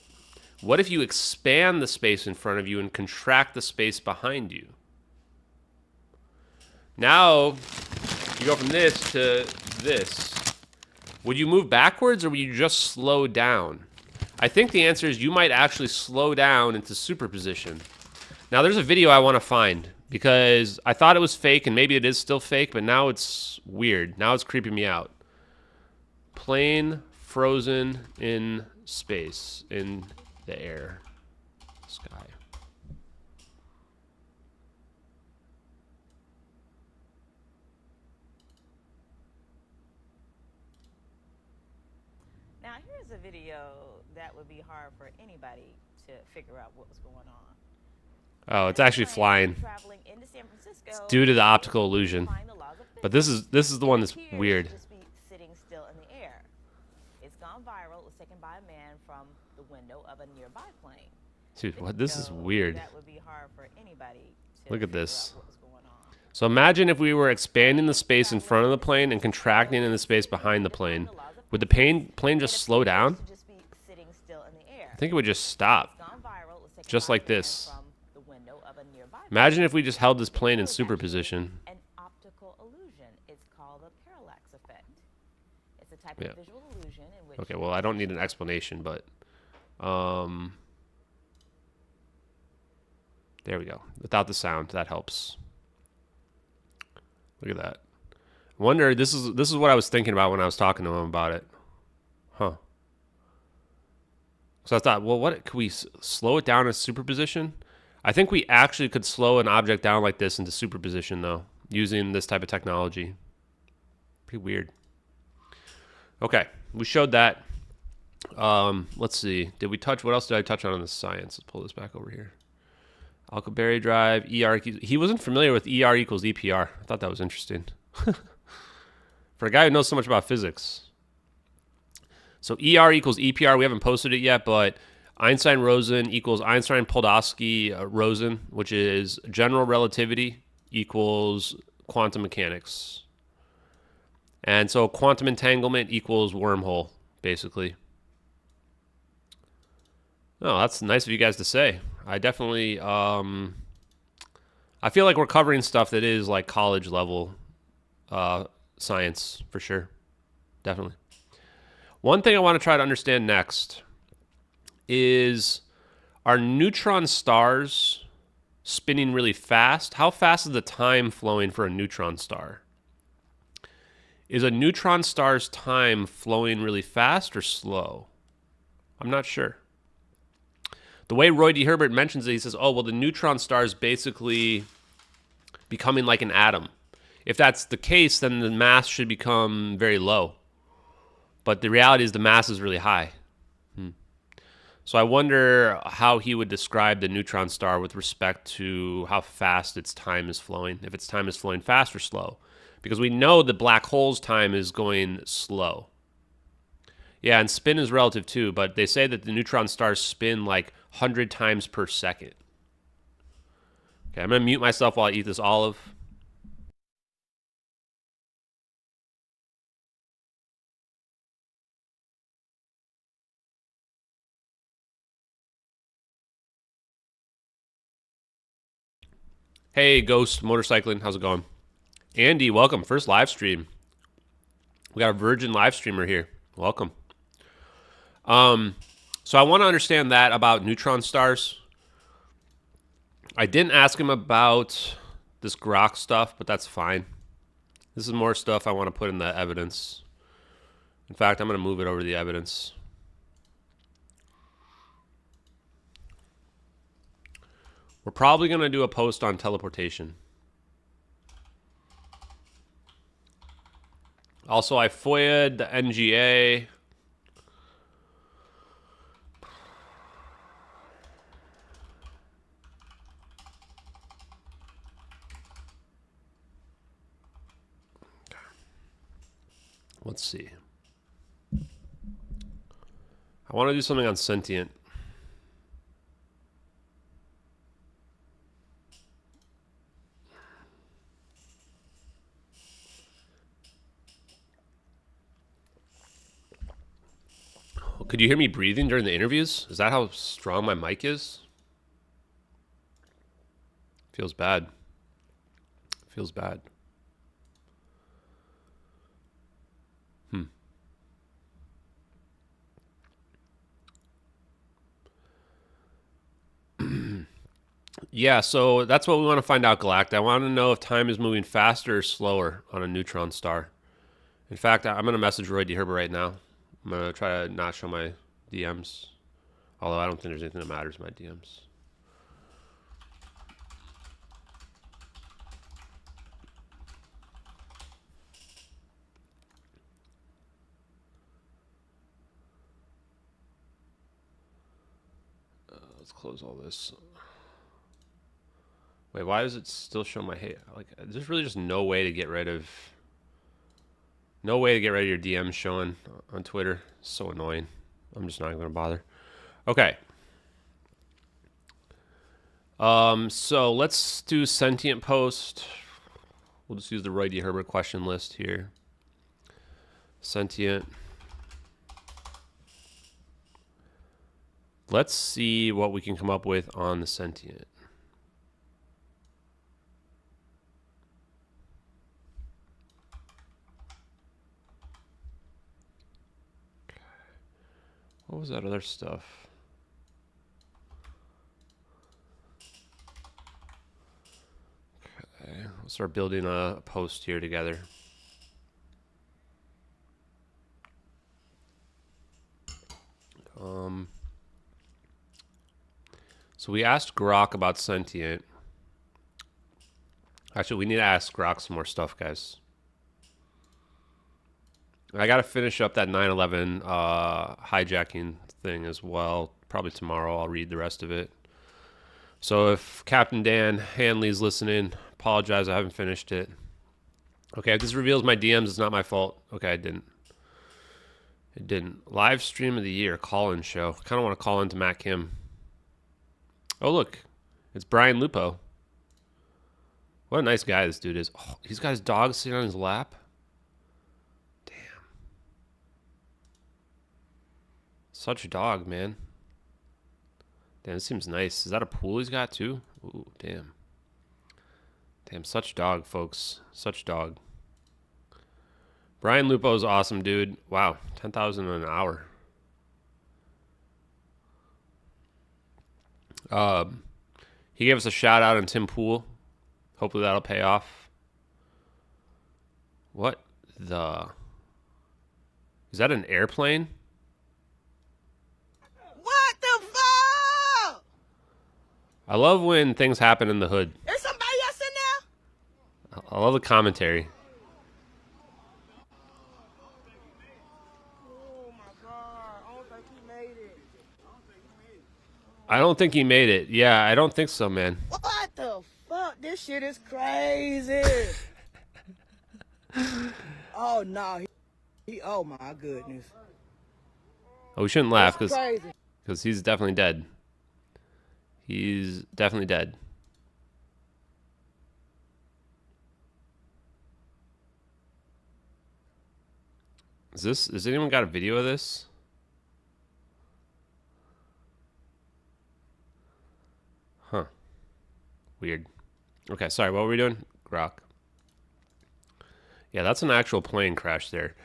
What if you expand the space in front of you and contract the space behind you? Now, you go from this to this. Would you move backwards or would you just slow down? I think the answer is you might actually slow down into superposition. Now, there's a video I want to find because I thought it was fake and maybe it is still fake, but now it's weird. Now it's creeping me out. Plane frozen in space, in the air, sky. here's a video that would be hard for anybody to figure out what was going on. Oh, it's actually flying. Traveling into San Francisco, It's due to the optical illusion. But this is the one that's weird. Just be sitting still in the air. It's gone viral. It was taken by a man from the window of a nearby plane. Dude, what? This is weird. That would be hard for anybody to Look at figure this. out what was going on. So imagine if we were expanding the space in front of the plane and contracting in the space behind the plane. Would the plane just slow down? I think it would just stop. Just like this. Imagine if we just held this plane in superposition. An optical illusion. It's called a parallax effect. It's a type Yeah. of visual illusion in which Okay, well, I don't need an explanation, but there we go. Without the sound, that helps. Look at that. I wonder, this is what I was thinking about when I was talking to him about it. Huh. So I thought, well, what could we slow it down as superposition? I think we actually could slow an object down like this into superposition, though, using this type of technology. Pretty weird. Okay, we showed that. Let's see. Did we touch? What else did I touch on in the science? Let's pull this back over here. Alcubierre drive, ER. He wasn't familiar with ER equals EPR. I thought that was interesting. For a guy who knows so much about physics. So ER equals EPR. We haven't posted it yet, but Einstein-Rosen equals Einstein-Podolsky-Rosen, which is general relativity equals quantum mechanics. And so quantum entanglement equals wormhole, basically. Oh, that's nice of you guys to say. I definitely, I feel like we're covering stuff that is like college level science, for sure. Definitely. One thing I want to try to understand next is, are neutron stars spinning really fast? How fast is the time flowing for a neutron star? Is a neutron star's time flowing really fast or slow? I'm not sure. The way Roy D. Herbert mentions it, he says, oh, well, the neutron star is basically becoming like an atom. If that's the case, then the mass should become very low. But the reality is the mass is really high. So I wonder how he would describe the neutron star with respect to how fast its time is flowing, if its time is flowing fast or slow. Because we know the black hole's time is going slow. Yeah, and spin is relative too, but they say that the neutron stars spin like 100 times per second. Okay, I'm going to mute myself while I eat this olive. Hey, Ghost Motorcycling, how's it going? Andy, welcome. First live stream. We got a virgin live streamer here. Welcome. So I want to understand that about neutron stars. I didn't ask him about this grok stuff, but that's fine. This is more stuff I want to put in the evidence. In fact, I'm going to move it over to the evidence. We're probably going to do a post on teleportation. Also, I FOIA'd the NGA. Let's see. I want to do something on Sentient. Could you hear me breathing during the interviews? Is that how strong my mic is? Feels bad. Feels bad. Yeah, so that's what we want to find out, Galact. I want to know if time is moving faster or slower on a neutron star. In fact, I'm going to message Roy D. Herbert right now. I'm going to try to not show my DMs. Although I don't think there's anything that matters in my DMs. let's close all this. Wait, why does it still show my hate? Like, there's really just no way to get rid of your DMs showing on Twitter. It's so annoying. I'm just not even gonna bother. Okay. So let's do Sentient post. We'll just use the Roy D. Herbert question list here. Sentient. Let's see what we can come up with on the Sentient. Okay. What was that other stuff? Okay, we'll start building a post here together. So we asked Grok about Sentient. Actually, we need to ask Grok some more stuff, guys. I got to finish up that 9/11 hijacking thing as well. Probably tomorrow I'll read the rest of it. So if Captain Dan Hanley's listening, apologize, I haven't finished it. Okay, if this reveals my DMs, it's not my fault. Okay, I didn't. It didn't. Live stream of the year, call-in show. I kind of want to call into Matt Kim. Oh, look. It's Brian Lupo. What a nice guy this dude is. Oh, he's got his dog sitting on his lap. Damn. Such a dog, man. Damn, this seems nice. Is that a pool he's got too? Ooh, damn. Damn, such dog, folks. Such dog. Brian Lupo's awesome, dude. Wow, 10,000 an hour. He gave us a shout out on Tim Pool. Hopefully that'll pay off. What the? Is that an airplane? What the fuck? I love when things happen in the hood. There's somebody else in there? I love the commentary. Oh my god, I don't think he made it. I don't think he made it. Yeah, I don't think so, man. What the fuck? This shit is crazy. Oh no, oh my goodness. Oh, we shouldn't laugh That's crazy. because he's definitely dead. He's definitely dead. Has anyone got a video of this? Huh. Weird. Okay, sorry, what were we doing? Grok. Yeah, that's an actual plane crash there.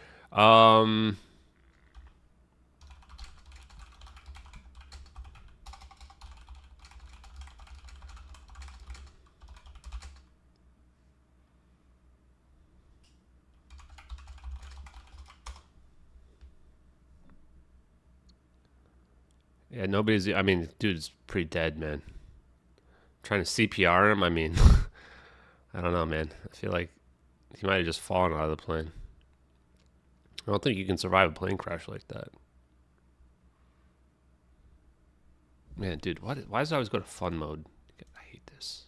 Yeah, nobody's. I mean, dude's pretty dead, man. Trying to CPR him. I mean, I don't know, man. I feel like he might have just fallen out of the plane. I don't think you can survive a plane crash like that. Man, dude, why does it always go to fun mode? I hate this.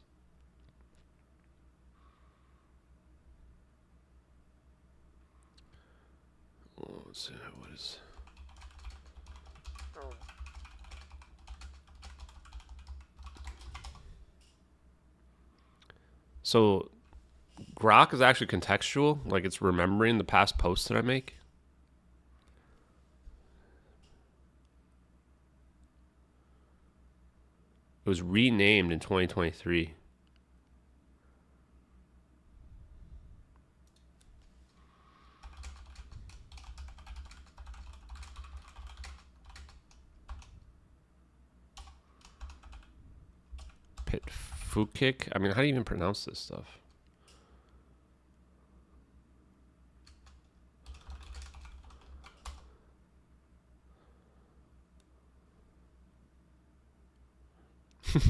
Oh, let's see, what is... So, Grok is actually contextual, like it's remembering the past posts that I make. It was renamed in 2023. Pit Fukik? I mean, how do you even pronounce this stuff?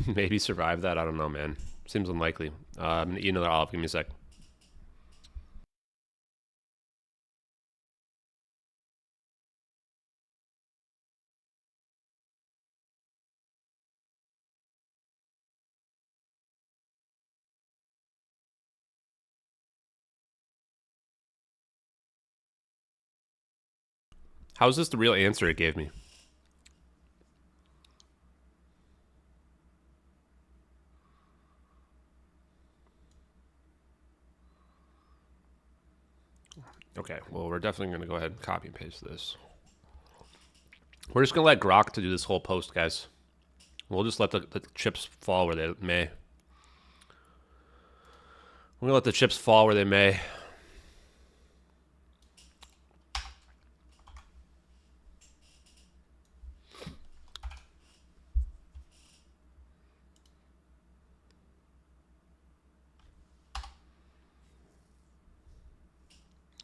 Maybe survive that? I don't know, man. Seems unlikely. You know, I'll give me a sec. How is this the real answer it gave me? Okay, well, we're definitely going to go ahead and copy and paste this. We're just going to let Grok to do this whole post, guys. We'll just let the chips fall where they may. We're going to let the chips fall where they may.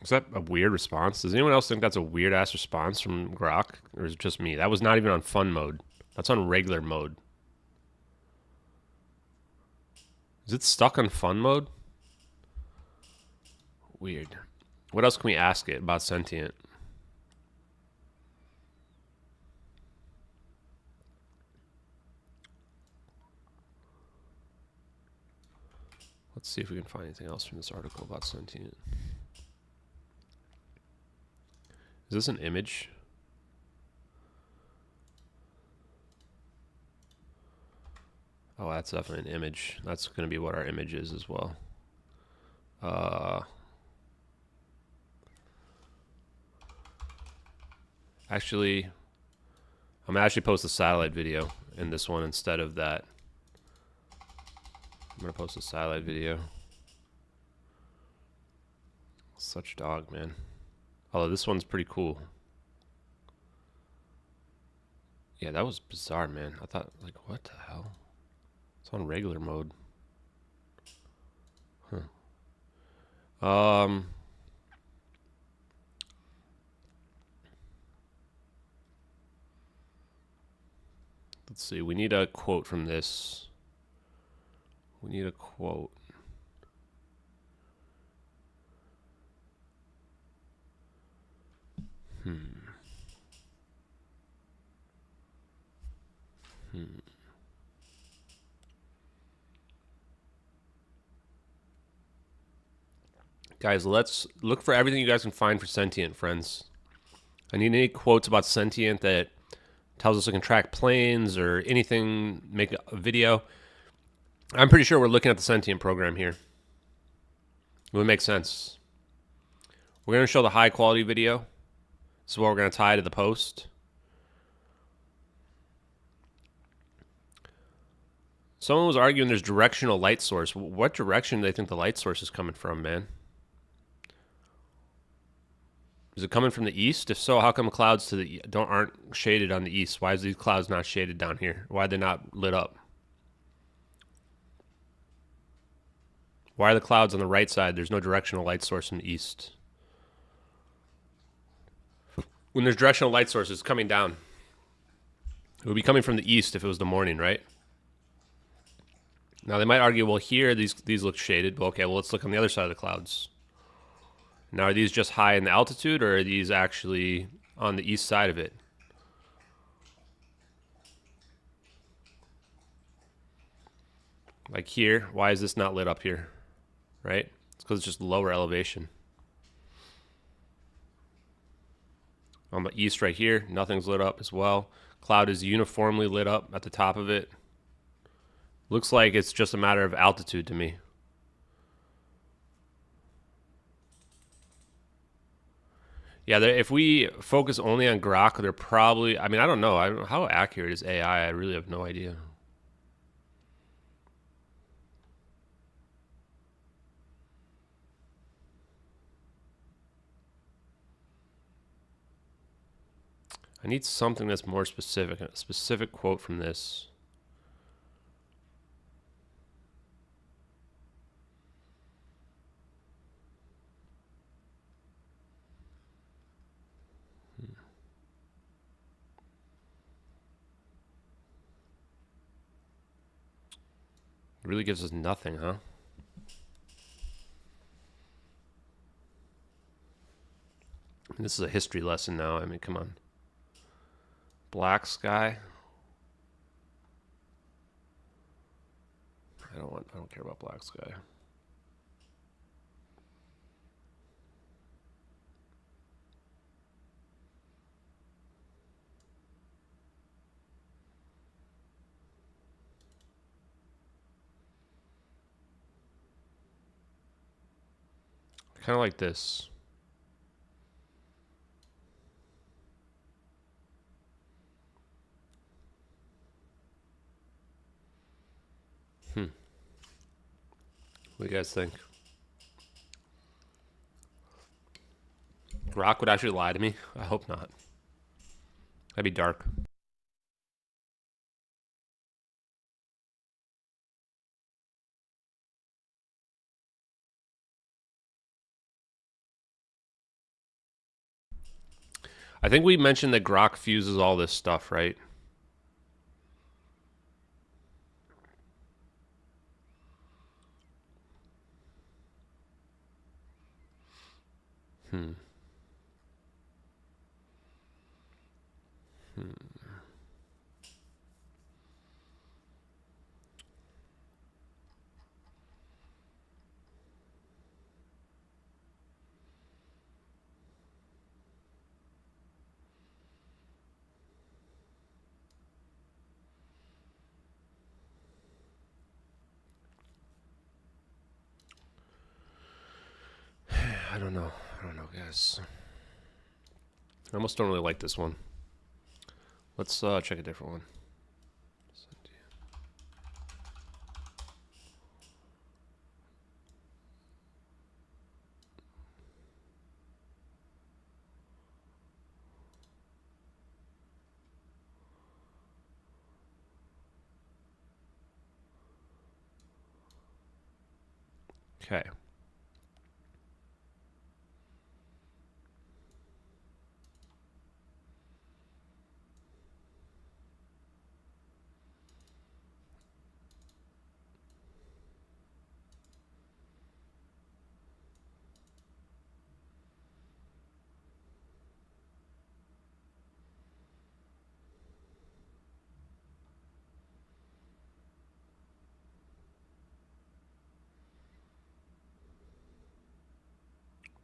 Is that a weird response? Does anyone else think that's a weird-ass response from Grok? Or is it just me? That was not even on fun mode. That's on regular mode. Is it stuck on fun mode? Weird. What else can we ask it about Sentient? Let's see if we can find anything else from this article about Sentient. Is this an image? Oh, that's definitely an image. That's going to be what our image is as well. Actually, I'm going to actually post a satellite video in this one instead of that. I'm going to post a satellite video. Such dog, man. Although this one's pretty cool. Yeah, that was bizarre, man. I thought, like, what the hell? It's on regular mode. Huh. Let's see. We need a quote from this. We need a quote. Guys, let's look for everything you guys can find for Sentient, friends. I need any quotes about Sentient that tells us it can track planes or anything, make a video. I'm pretty sure we're looking at the Sentient program here. It would make sense. We're going to show the high quality video. This is what we're going to tie to the post. Someone was arguing there's directional light source. What direction do they think the light source is coming from, man? Is it coming from the east? If so, how come clouds to the aren't shaded on the east? Why is these clouds not shaded down here? Why are they not lit up? Why are the clouds on the right side? There's no directional light source in the east. When there's directional light sources coming down, it would be coming from the east if it was the morning, right? Now they might argue, well, here these look shaded. Well, okay, well, let's look on the other side of the clouds. Now, are these just high in the altitude, or are these actually on the east side of it? Like here, why is this not lit up here? Right? It's because it's just lower elevation. On the east right here, nothing's lit up as well. Cloud is uniformly lit up at the top of it. Looks like it's just a matter of altitude to me. Yeah, if we focus only on Grok, they're probably... I mean, I don't know. How accurate is AI? I really have no idea. I need something that's more specific. A specific quote from this. It really gives us nothing, huh? This is a history lesson now. I mean, come on. Black sky. I don't care about black sky. Kind of like this. What do you guys think? Rock would actually lie to me? I hope not. That'd be dark. I think we mentioned that Grok fuses all this stuff, right? Hmm. I don't know. I don't know, guys. I almost don't really like this one. Let's check a different one. Okay.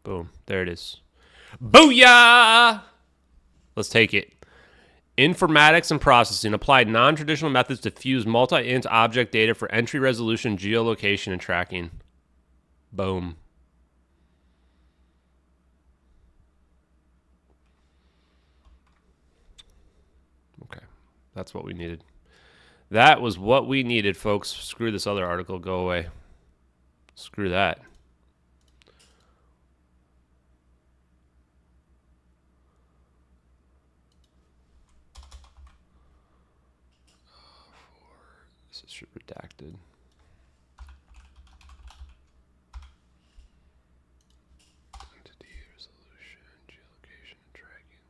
Boom. There it is. Booyah! Let's take it. Informatics and processing. Applied non-traditional methods to fuse multi-int object data for entry resolution, geolocation, and tracking. Boom. Okay. That's what we needed. That was what we needed, folks. Screw this other article. Go away. Screw that. This is redacted. Entity resolution, geolocation, and tracking.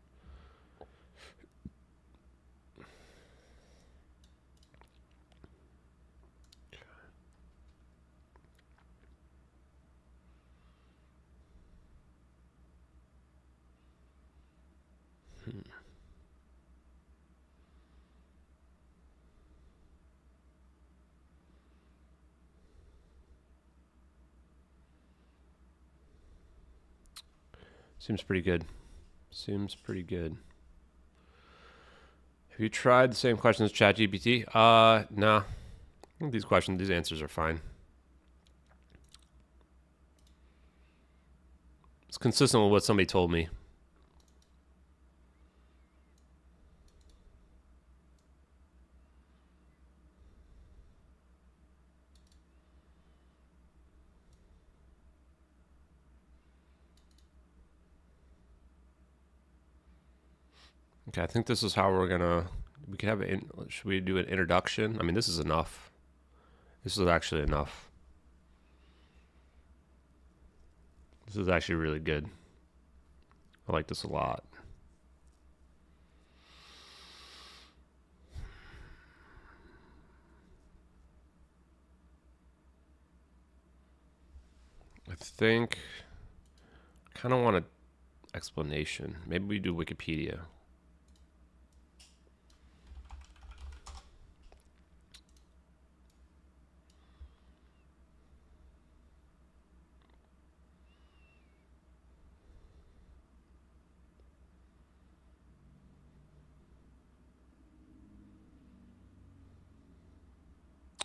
Seems pretty good. Seems pretty good. Have you tried the same questions as ChatGPT? No. I think these answers are fine. It's consistent with what somebody told me. Okay, I think this is how we're gonna. We can have an. Should we do an introduction? I mean, this is enough. This is actually enough. This is actually really good. I like this a lot. I think I kind of want an explanation. Maybe we do Wikipedia.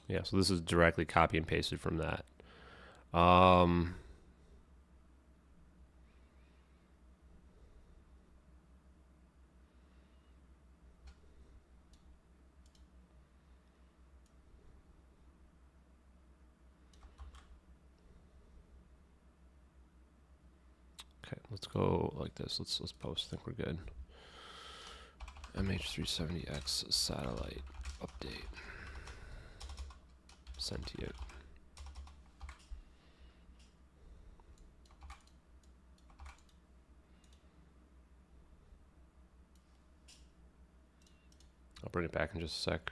Yeah, so this is directly copy and pasted from that. Let's go like this. Let's post. I think we're good. MH370x satellite update. Sentient. I'll bring it back in just a sec.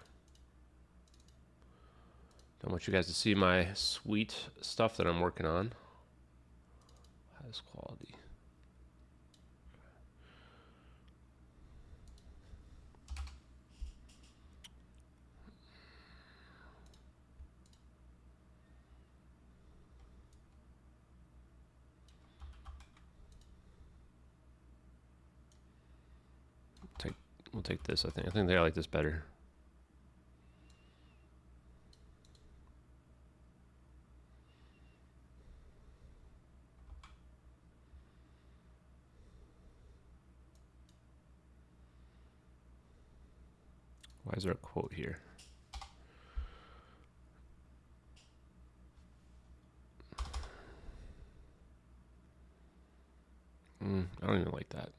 I want you guys to see my sweet stuff that I'm working on. Highest quality. We'll take this. I think they like this better. Why is there a quote here? I don't even like that.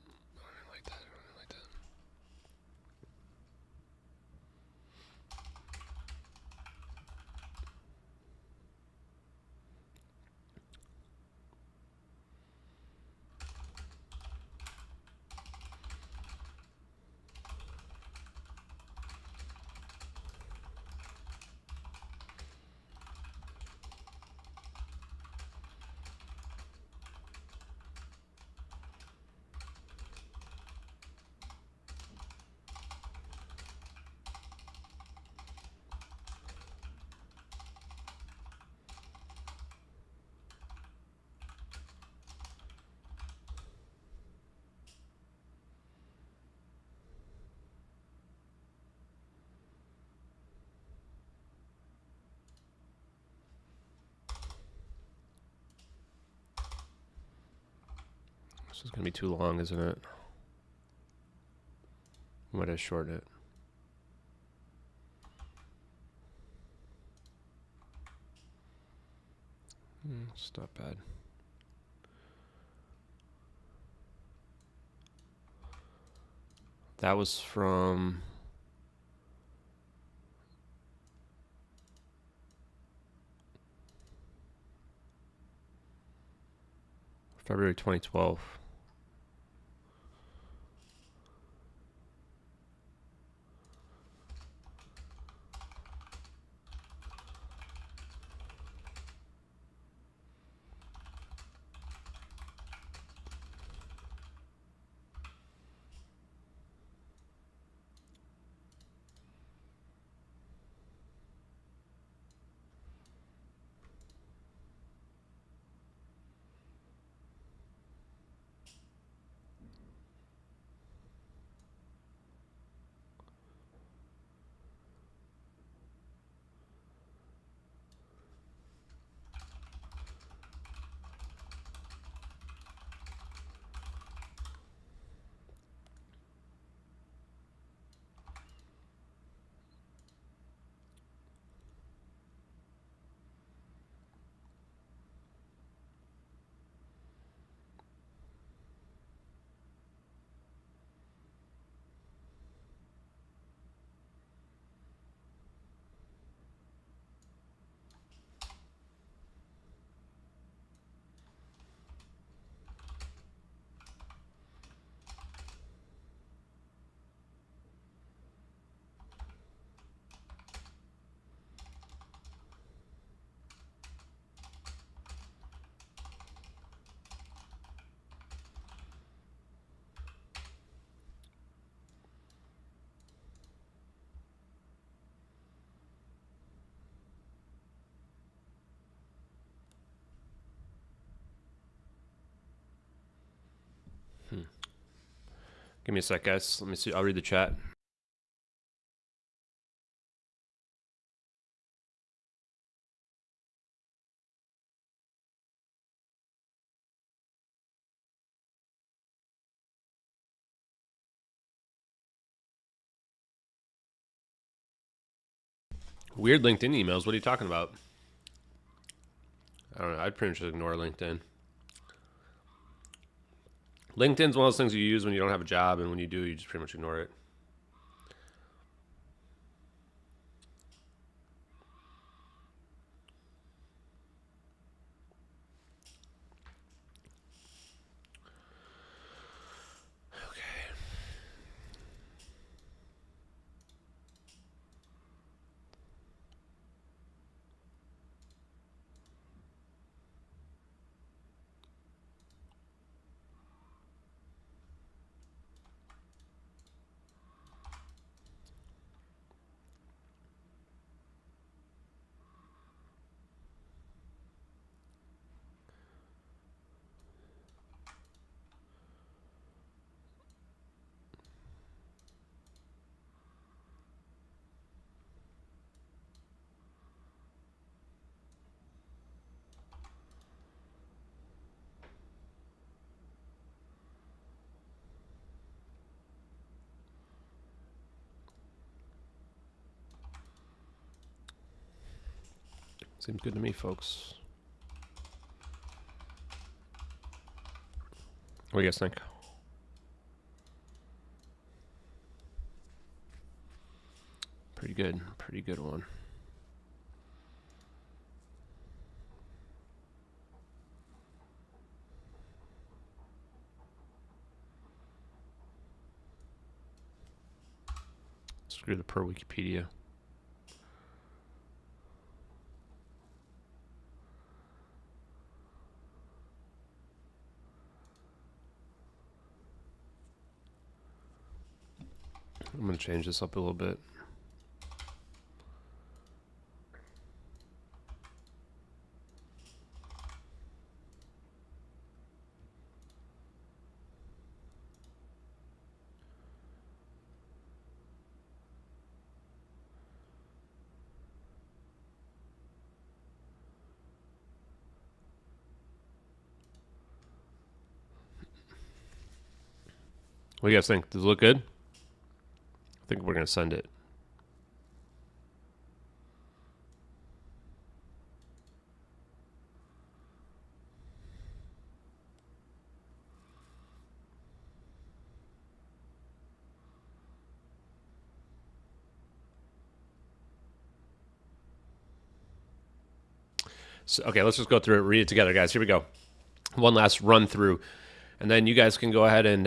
This is gonna be too long, isn't it? Might have shortened it. It's not bad. That was from February 2012. Give me a sec, guys. Let me see. I'll read the chat. Weird LinkedIn emails. What are you talking about? I don't know. I'd pretty much ignore LinkedIn. LinkedIn's one of those things you use when you don't have a job, and when you do, you just pretty much ignore it. Seems good to me, folks. What do you guys think? Pretty good one. Screw the per Wikipedia. I'm going to change this up a little bit. What do you guys think? Does it look good? I think we're going to send it. So, okay, let's just go through it, read it together, guys. Here we go. One last run through. And then you guys can go ahead and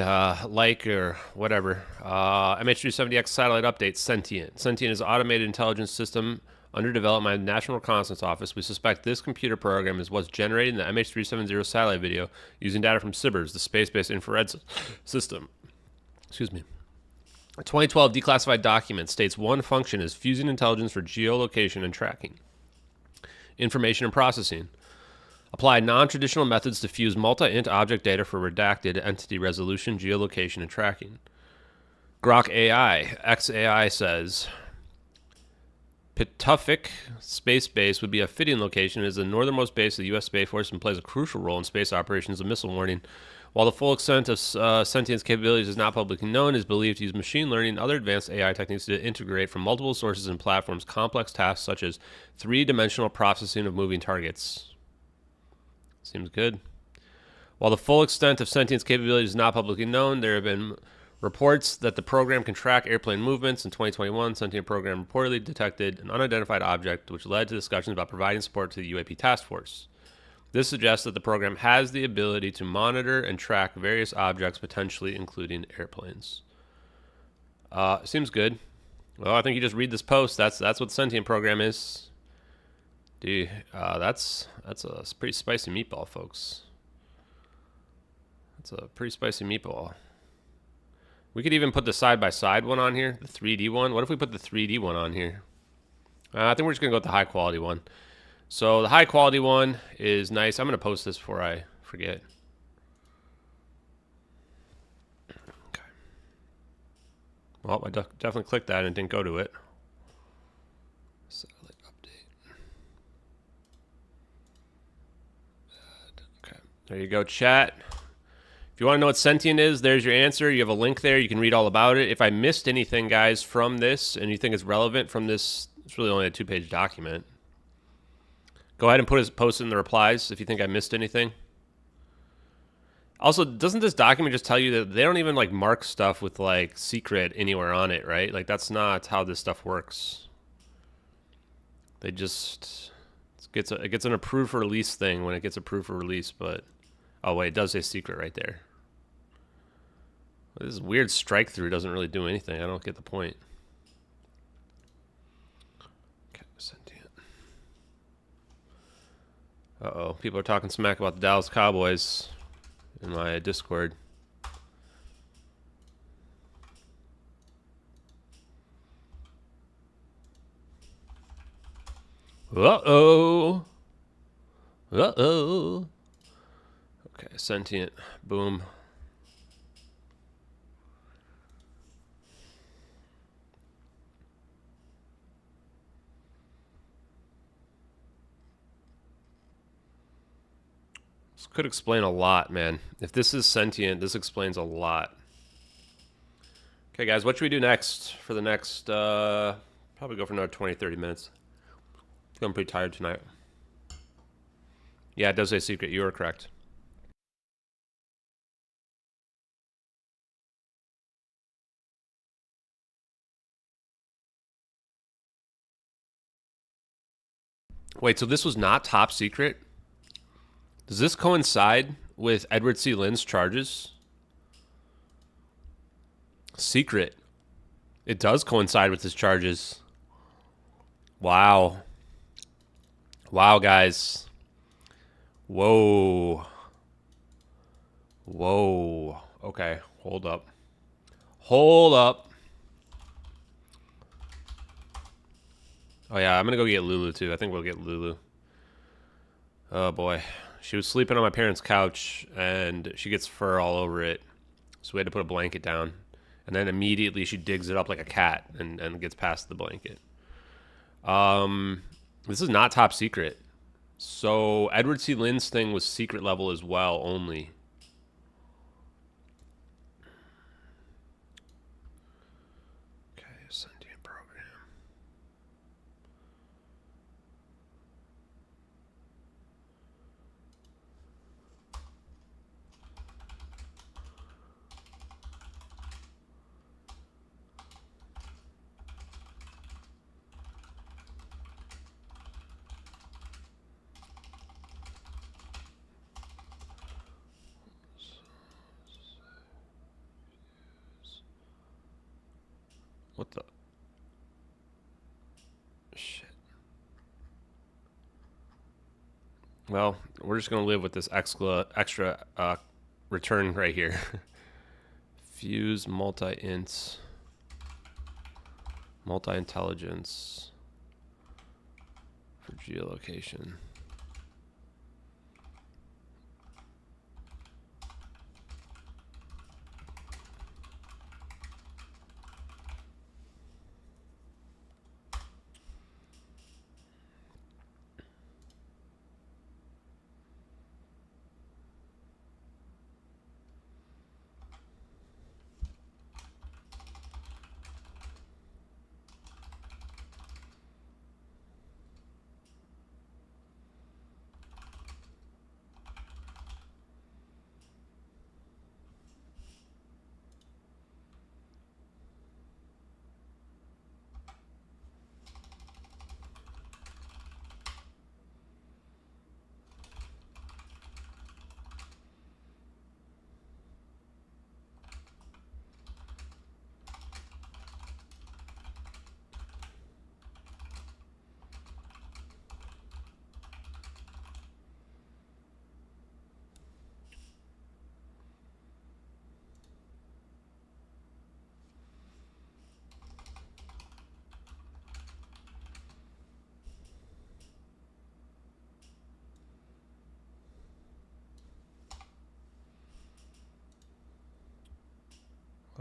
like or whatever. MH370x satellite update, Sentient. Sentient is an automated intelligence system under development by the National Reconnaissance Office. We suspect this computer program is what's generating the MH370 satellite video using data from SBIRS, the space-based infrared system. Excuse me. A 2012 declassified document states one function is fusing intelligence for geolocation and tracking, information and processing. Apply non-traditional methods to fuse multi-int object data for redacted entity resolution, geolocation, and tracking. Grok AI, XAI says, Pituffik Space Base would be a fitting location. It is the northernmost base of the U.S. Space Force and plays a crucial role in space operations and missile warning. While the full extent of Sentient's capabilities is not publicly known, it is believed to use machine learning and other advanced AI techniques to integrate from multiple sources and platforms complex tasks such as three-dimensional processing of moving targets. Seems good. While the full extent of Sentient's capabilities is not publicly known, there have been reports that the program can track airplane movements. In 2021, Sentient program reportedly detected an unidentified object, which led to discussions about providing support to the UAP task force. This suggests that the program has the ability to monitor and track various objects, potentially including airplanes. Seems good. Well, I think you just read this post. That's what the Sentient program is. Dude, that's a pretty spicy meatball, folks. That's a pretty spicy meatball. We could even put the side-by-side one on here, the 3D one. What if we put the 3D one on here? I think we're just going to go with the high-quality one. So the high-quality one is nice. I'm going to post this before I forget. Okay. Well, I definitely clicked that and didn't go to it. Satellite update. Okay. There you go, chat. If you want to know what Sentient is, there's your answer. You have a link there. You can read all about it. If I missed anything, guys, from this and you think it's relevant from this, it's really only a 2-page document. Go ahead and post it in the replies if you think I missed anything. Also, doesn't this document just tell you that they don't even like mark stuff with like secret anywhere on it, right? Like that's not how this stuff works. They just it gets an approved for release thing when it gets approved for release, but oh wait, it does say secret right there. This weird strike through doesn't really do anything. I don't get the point. Okay, Sentient. Uh-oh, people are talking smack about the Dallas Cowboys in my Discord. Uh-oh. Uh-oh. Okay, Sentient. Boom. This could explain a lot, man. If this is Sentient, this explains a lot. Okay, guys, what should we do next for the next, probably go for another 20, 30 minutes. I'm pretty tired tonight. Yeah, it does say secret. You are correct. Wait, so this was not top secret? Does this coincide with Edward C. Lynn's charges? Secret. It does coincide with his charges. Wow. Wow, guys. Whoa. Whoa. Okay, hold up. Hold up. Oh yeah, I'm gonna go get Lulu too. I think we'll get Lulu. Oh boy. She was sleeping on my parents' couch and she gets fur all over it. So we had to put a blanket down. And then immediately she digs it up like a cat and gets past the blanket. This is not top secret. So Edward C. Lynn's thing was secret level as well only. Okay, Sentient program. What the? Shit. Well, we're just going to live with this extra return right here. Fuse multi-int. Multi-intelligence. For geolocation.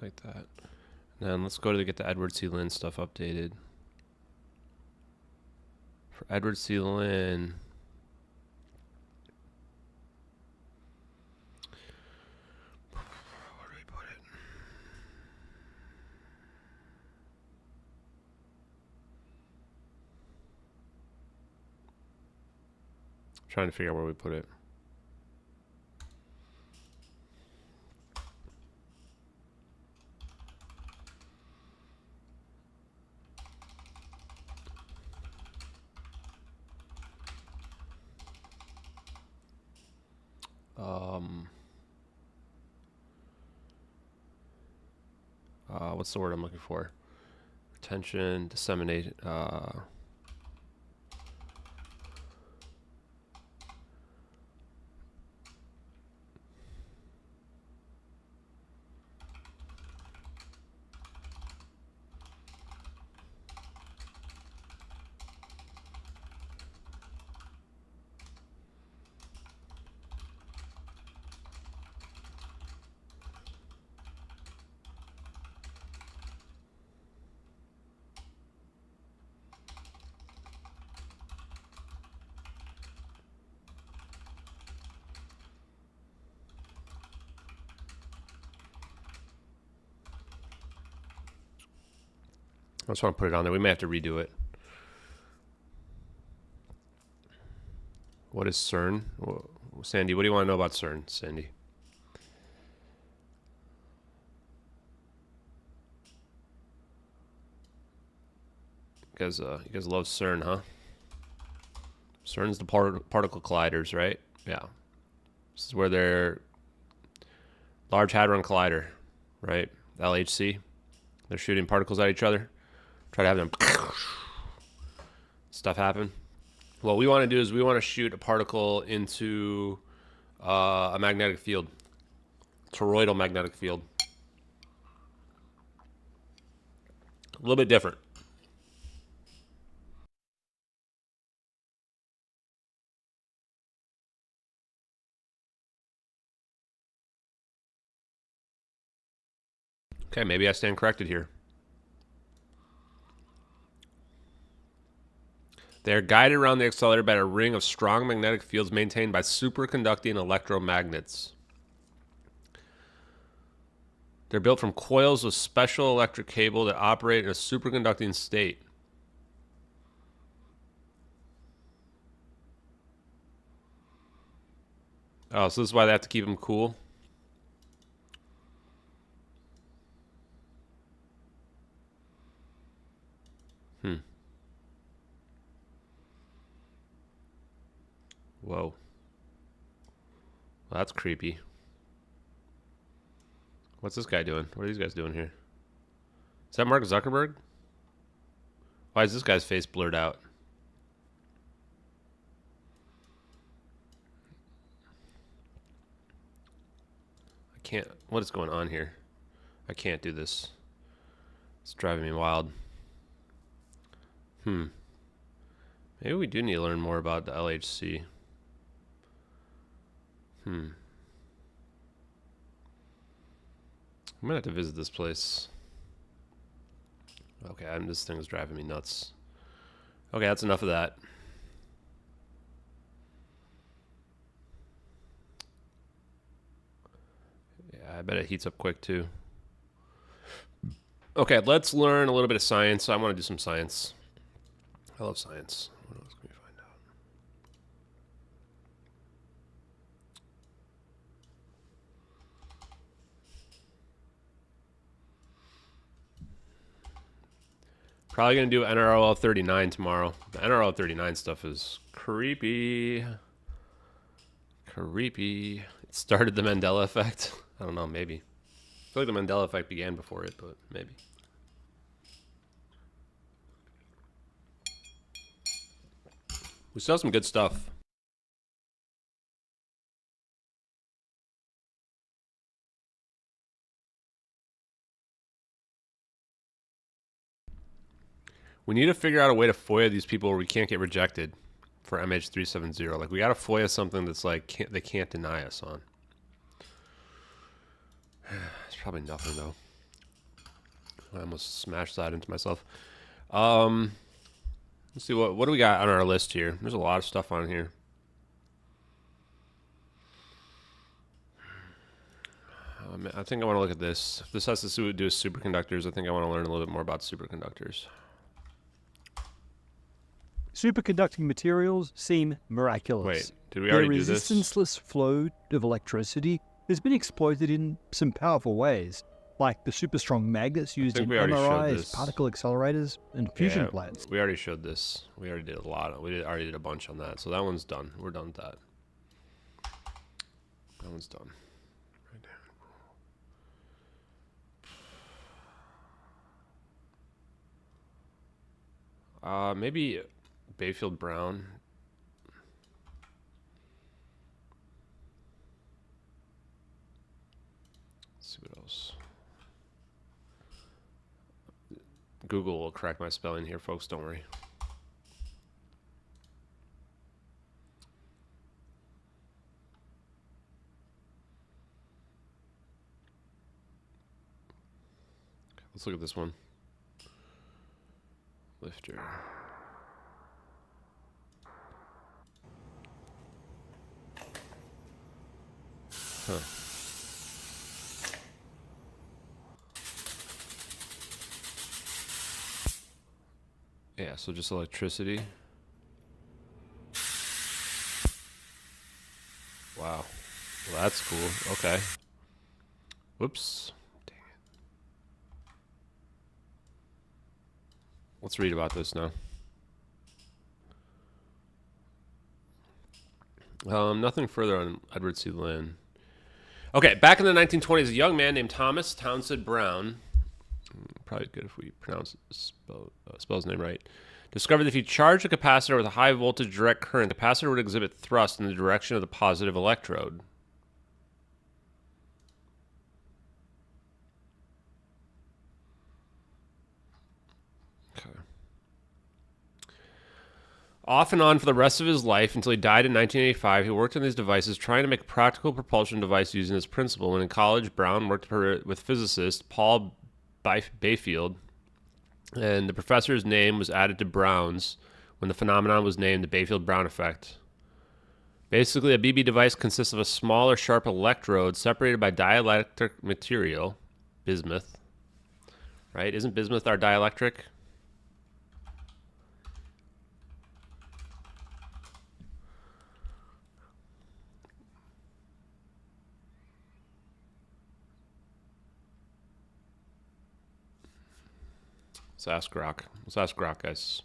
Like that. Then let's go to get the Edward C. Lynn stuff updated. For Edward C. Lynn. Where do we put it? I'm trying to figure out where we put it. What's the word I'm looking for? Retention, disseminate. I just want to put it on there. We may have to redo it. What is CERN? Sandy, what do you want to know about CERN, Sandy? You guys love CERN, huh? CERN's the particle colliders, right? Yeah. This is where they're Large Hadron Collider, right? LHC. They're shooting particles at each other. Try to have them stuff happen. What we want to do is we want to shoot a particle into a magnetic field, toroidal magnetic field. A little bit different. Okay, maybe I stand corrected here. They are guided around the accelerator by a ring of strong magnetic fields maintained by superconducting electromagnets. They're built from coils with special electric cable that operate in a superconducting state. Oh, so this is why they have to keep them cool? Whoa. Well, that's creepy. What's this guy doing? What are these guys doing here? Is that Mark Zuckerberg? Why is this guy's face blurred out? I can't. What is going on here? I can't do this. It's driving me wild. Maybe we do need to learn more about the LHC. I'm gonna have to visit this place. Okay, this thing's driving me nuts. Okay, that's enough of that. Yeah, I bet it heats up quick too. Okay, let's learn a little bit of science. I want to do some science. I love science. What else can we find out? Probably going to do NRL 39 tomorrow. The NRL 39 stuff is creepy. Creepy. It started the Mandela effect. I don't know, maybe. I feel like the Mandela effect began before it, but maybe. We still have some good stuff. We need to figure out a way to FOIA these people where we can't get rejected for MH370. Like, we got to FOIA something that's like, they can't deny us on. It's probably nothing, though. I almost smashed that into myself. Let's see, what do we got on our list here? There's a lot of stuff on here. I think I want to look at this. If this has to do with superconductors, I think I want to learn a little bit more about superconductors. Superconducting materials seem miraculous. Wait, did we already do this? Their resistanceless flow of electricity has been exploited in some powerful ways, like the super strong magnets used in MRIs, particle accelerators, and fusion plants. We already showed this. We already did a lot. We already did a bunch on that. So that one's done. We're done with that. That one's done. Maybe Bayfield Brown. Let's see what else. Google will correct my spelling here, folks. Don't worry. Okay, let's look at this one. Lifter. Huh. Yeah, so just electricity. Wow. Well, that's cool. Okay. Whoops. Dang it. Let's read about this now. Nothing further on Edward C. Lynn. Okay, back in the 1920s, a young man named Thomas Townsend Brown, probably good if we spell his name right, discovered that if you charge a capacitor with a high voltage direct current, the capacitor would exhibit thrust in the direction of the positive electrode. Okay. Off and on for the rest of his life until he died in 1985, he worked on these devices trying to make a practical propulsion device using this principle. When in college, Brown worked with physicist Paul Bayfield, and the professor's name was added to Brown's when the phenomenon was named the Bayfield-Brown effect. Basically, a BB device consists of a smaller, sharp electrode separated by dielectric material, bismuth. Right? Isn't bismuth our dielectric? Let's ask Grok. Let's ask Grok, guys.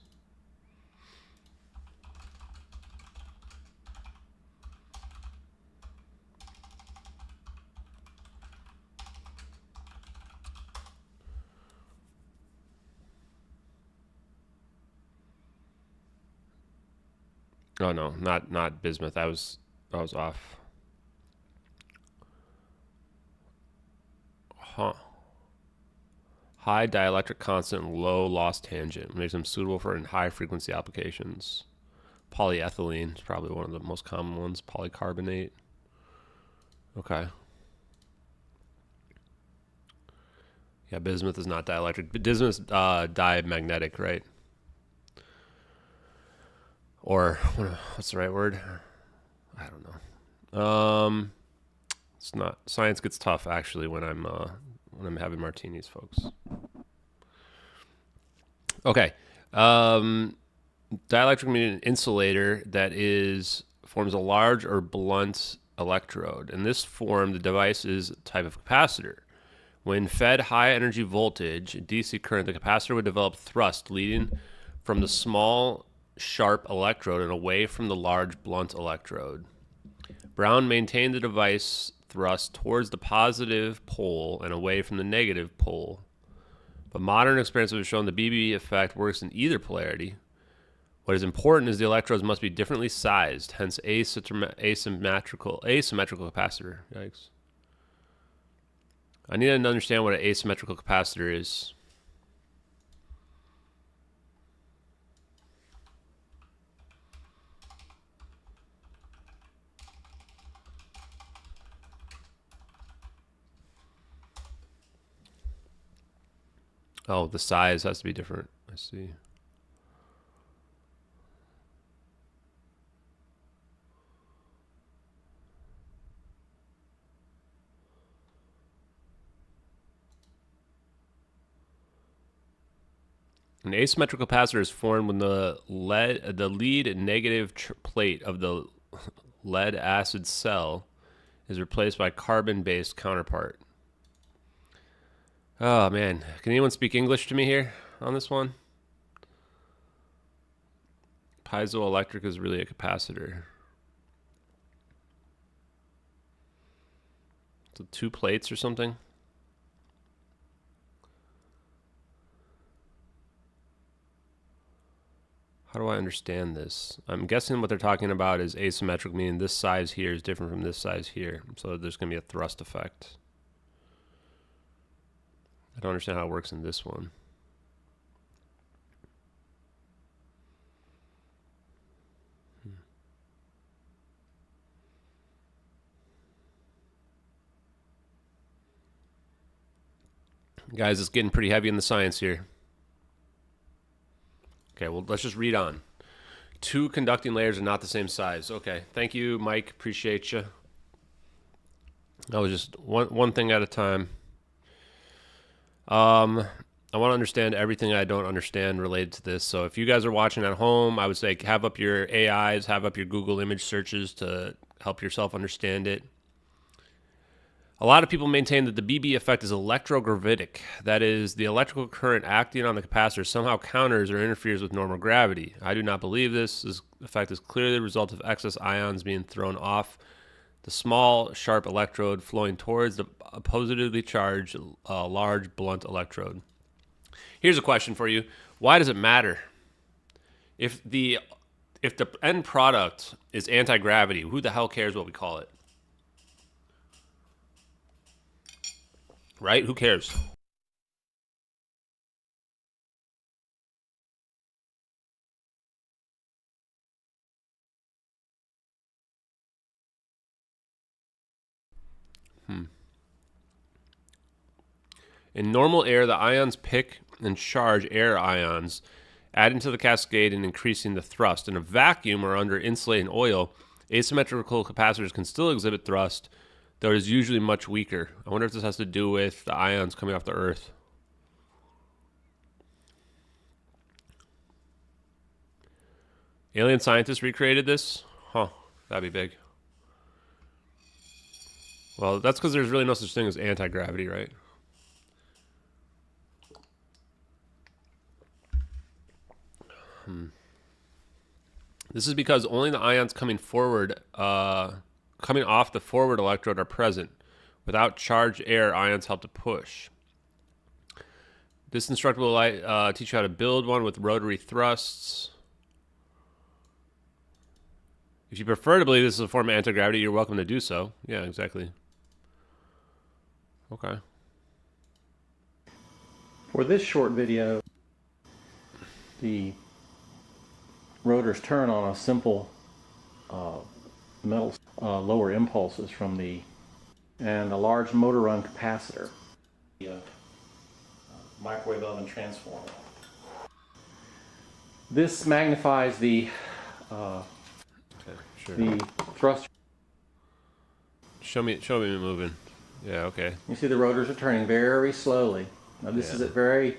Oh no, not bismuth. I was off. Huh. High dielectric constant and low loss tangent makes them suitable for high frequency applications. Polyethylene is probably one of the most common ones. Polycarbonate. Okay. Yeah, bismuth is not dielectric. Bismuth is diamagnetic, right? Or what's the right word? I don't know. It's not. Science gets tough actually when I'm having martinis, folks. Okay. Dielectric means an insulator that forms a large or blunt electrode. In this form, the device is a type of capacitor. When fed high energy voltage, DC current, the capacitor would develop thrust leading from the small, sharp electrode and away from the large, blunt electrode. Brown maintained the device thrust towards the positive pole and away from the negative pole. But modern experiments have shown the BB effect works in either polarity. What is important is the electrodes must be differently sized, hence asymmetrical capacitor. Yikes. I need to understand what an asymmetrical capacitor is. Oh, the size has to be different. I see. An asymmetrical capacitor is formed when the lead negative plate of the lead acid cell is replaced by carbon-based counterpart. Oh man, can anyone speak English to me here on this one? Piezoelectric is really a capacitor. So 2 plates or something. How do I understand this? I'm guessing what they're talking about is asymmetric, meaning this size here is different from this size here. So there's going to be a thrust effect. I don't understand how it works in this one. Guys, it's getting pretty heavy in the science here. Okay, well, let's just read on. 2 conducting layers are not the same size. Okay, thank you, Mike. Appreciate you. That was just one thing at a time. I want to understand everything I don't understand related to this. So if you guys are watching at home, I would say have up your AIs, have up your Google image searches to help yourself understand it. A lot of people maintain that the BB effect is electrogravitic. That is, the electrical current acting on the capacitor somehow counters or interferes with normal gravity. I do not believe this. This effect is clearly the result of excess ions being thrown off the small, sharp electrode flowing towards the positively charged, large, blunt electrode. Here's a question for you. Why does it matter? If the end product is anti-gravity, who the hell cares what we call it? Right? Who cares? In normal air, the ions pick and charge air ions, adding to the cascade and increasing the thrust. In a vacuum or under insulating oil, asymmetrical capacitors can still exhibit thrust, though it is usually much weaker. I wonder if this has to do with the ions coming off the Earth. Alien scientists recreated this? Huh, that'd be big. Well, that's because there's really no such thing as anti-gravity, right? This is because only the ions coming forward, coming off the forward electrode are present. Without charged air, ions help to push. This instructor will teach you how to build one with rotary thrusts. If you prefer to believe this is a form of anti-gravity, you're welcome to do so. Yeah, exactly. Okay. For this short video, the rotors turn on a simple metal lower impulses from the and a large motor run capacitor, microwave oven transformer. This magnifies the the thrust. Show me moving. Yeah, okay. You see the rotors are turning very slowly. Now this is at very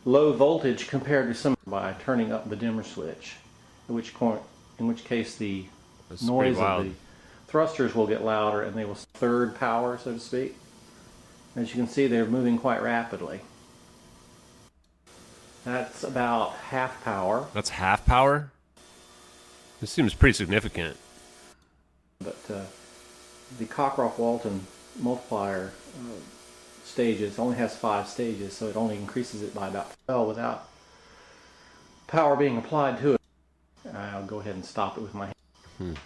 low voltage compared to some by turning up the dimmer switch, in which case the noise of the thrusters will get louder and they will third power, so to speak. As you can see, they're moving quite rapidly. That's about half power. That's half power? This seems pretty significant. But the Cockcroft-Walton multiplier stages only has 5 stages, so it only increases it by about 12 without power being applied to it. I'll go ahead and stop it with my hand.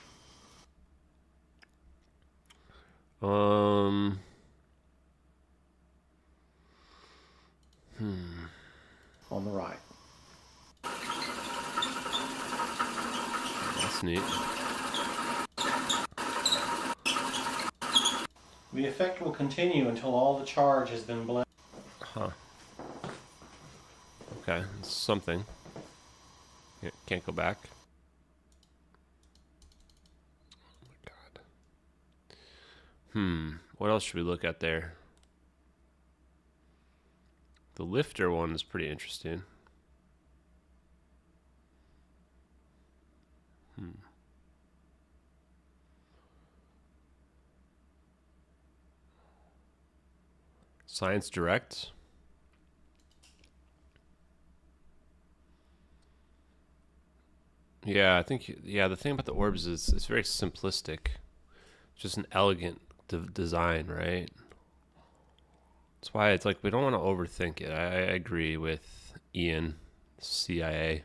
On the right. That's neat. The effect will continue until all the charge has been blended. Huh. Okay, it's something. Can't go back. Oh my god. What else should we look at there? The lifter one is pretty interesting. Science Direct. Yeah, I think, the thing about the orbs is it's very simplistic. It's just an elegant design, right? That's why it's like we don't want to overthink it. I agree with Ian, CIA.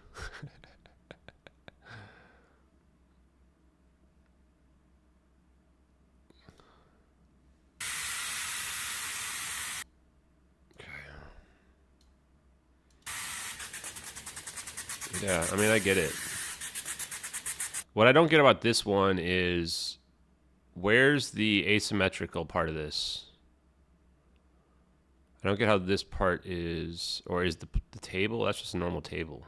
Yeah, I mean, I get it. What I don't get about this one is where's the asymmetrical part of this? I don't get how this part is, or is the table? That's just a normal table.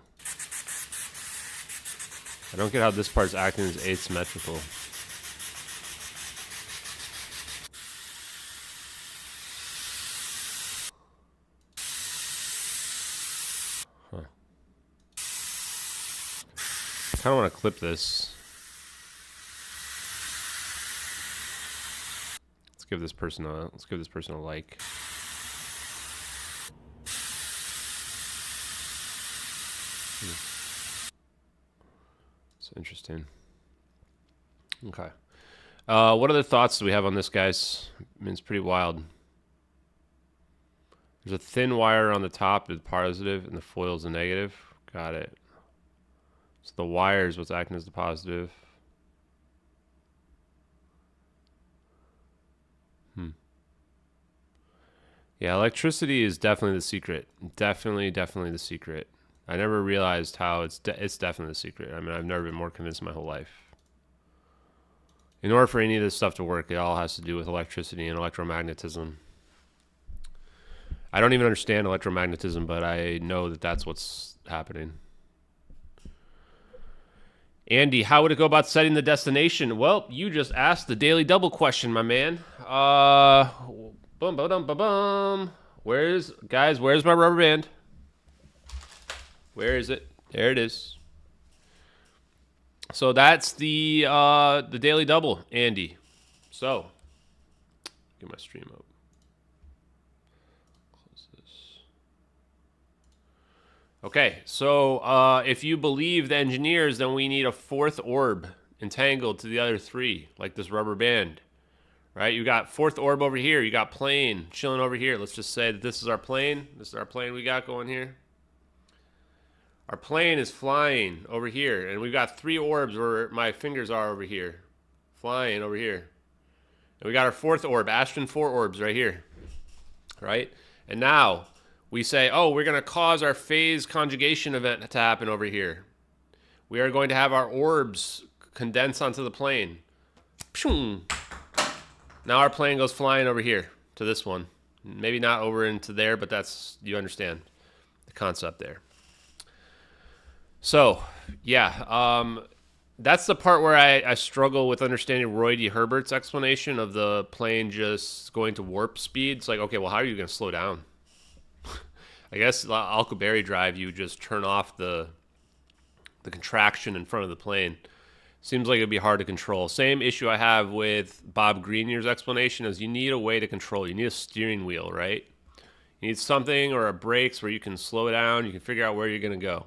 I don't get how this part's acting as asymmetrical. Huh. I kind of want to clip this. Let's give this person a like. It's interesting. Okay. What other thoughts do we have on this, guys? I mean, it's pretty wild. There's a thin wire on the top that's positive, and the foil's a negative. Got it. So the wire is what's acting as the positive. Yeah, electricity is definitely the secret. Definitely the secret. I never realized how it's definitely the secret. I mean, I've never been more convinced in my whole life. In order for any of this stuff to work, it all has to do with electricity and electromagnetism. I don't even understand electromagnetism, but I know that that's what's happening. Andy, how would it go about setting the destination? Well, you just asked the daily double question, my man. Bum, ba-dum, ba-bum. Where's my rubber band? Where is it? There it is. So that's the daily double, Andy. So, get my stream up. Close this. Okay, so if you believe the engineers, then we need a fourth orb entangled to the other three, like this rubber band. Right? You got fourth orb over here. You got plane chilling over here. Let's just say that this is our plane. This is our plane we got going here. Our plane is flying over here, and we've got three orbs where my fingers are over here, flying over here. And we got our fourth orb, Astron 4 orbs right here, right? And now we say, oh, we're going to cause our phase conjugation event to happen over here. We are going to have our orbs condense onto the plane. Now our plane goes flying over here to this one. Maybe not over into there, but you understand the concept there. So, yeah, that's the part where I struggle with understanding Roy D. Herbert's explanation of the plane just going to warp speed. It's like, okay, well, how are you going to slow down? I guess Alcubierre drive, you just turn off the contraction in front of the plane. Seems like it'd be hard to control. Same issue I have with Bob Greenier's explanation is you need a way to control. You need a steering wheel, right? You need something or a brakes where you can slow down. You can figure out where you're going to go.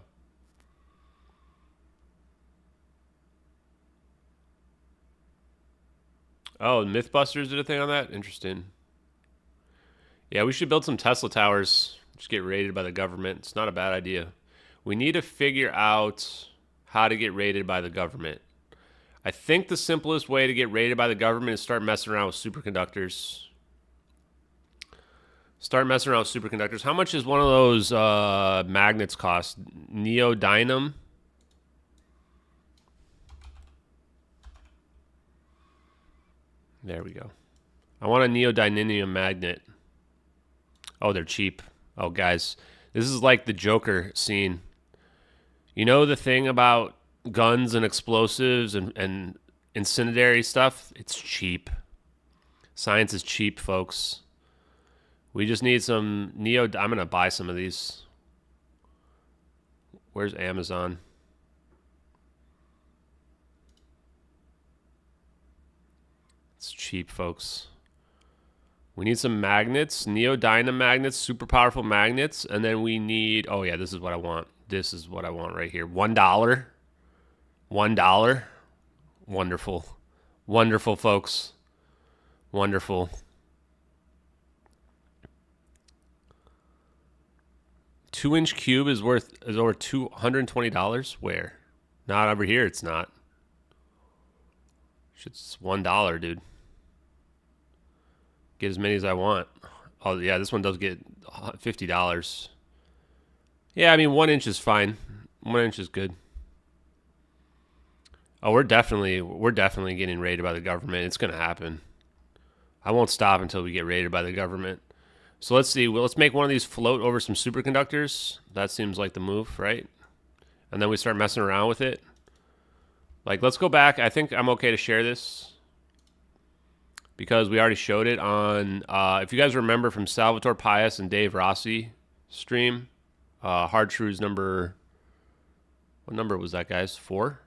Oh, Mythbusters did a thing on that? Interesting. Yeah, we should build some Tesla towers. Just get rated by the government. It's not a bad idea. We need to figure out how to get rated by the government. I think the simplest way to get rated by the government is start messing around with superconductors. Start messing around with superconductors. How much is one of those magnets cost? Neodymium? There we go. I want a neodymium magnet. Oh, they're cheap. Oh, guys, this is like the Joker scene. You know the thing about guns and explosives and incendiary stuff? It's cheap. Science is cheap, folks. We just need some I'm going to buy some of these. Where's Amazon? It's cheap, folks. We need some magnets, neodymium magnets, super powerful magnets, and then we need, oh yeah, this is what I want. This is what I want right here. $1. $1. Wonderful. Wonderful, folks. Wonderful. Two-inch cube is over $220. Where? Not over here. It's not. It's $1, dude. Get as many as I want. Oh yeah, this one does get $50. Yeah, I mean 1 inch is fine. 1 inch is good. Oh, we're definitely getting raided by the government. It's gonna happen. I won't stop until we get raided by the government. So let's see. Well, let's make one of these float over some superconductors. That seems like the move, right? And then we start messing around with it. Like, let's go back. I think I'm okay to share this because we already showed it on, if you guys remember from Salvatore Pius and Dave Rossi stream, Hard Truths number, what number was that, guys? 4?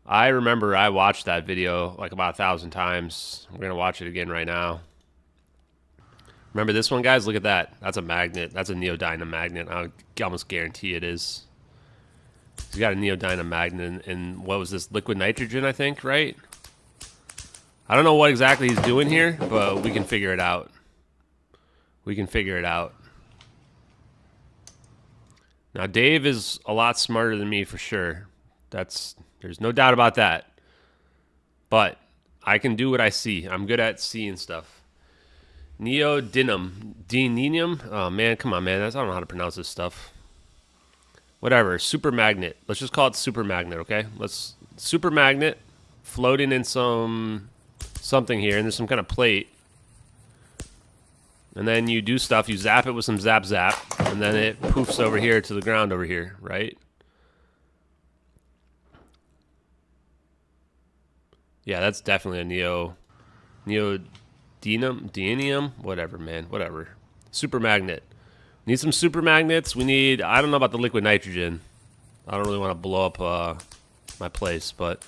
I remember I watched that video like about 1,000 times. We're going to watch it again right now. Remember this one, guys? Look at that. That's a magnet. That's a neodymium magnet. I almost guarantee it is. He's got a neodymium magnet in what was this? Liquid nitrogen, I think, right? I don't know what exactly he's doing here, but we can figure it out. We can figure it out. Now, Dave is a lot smarter than me for sure. There's no doubt about that. But I can do what I see. I'm good at seeing stuff. Neodymium. Oh, man, come on, man. I don't know how to pronounce this stuff. Whatever. Super magnet. Let's just call it super magnet, okay? Super magnet floating in something here, and there's some kind of plate. And then you do stuff. You zap it with some zap, and then it poofs over here to the ground over here, right? Yeah, that's definitely a neodymium, whatever, man, whatever. Super magnet. Need some super magnets. We need, I don't know about the liquid nitrogen. I don't really want to blow up my place, but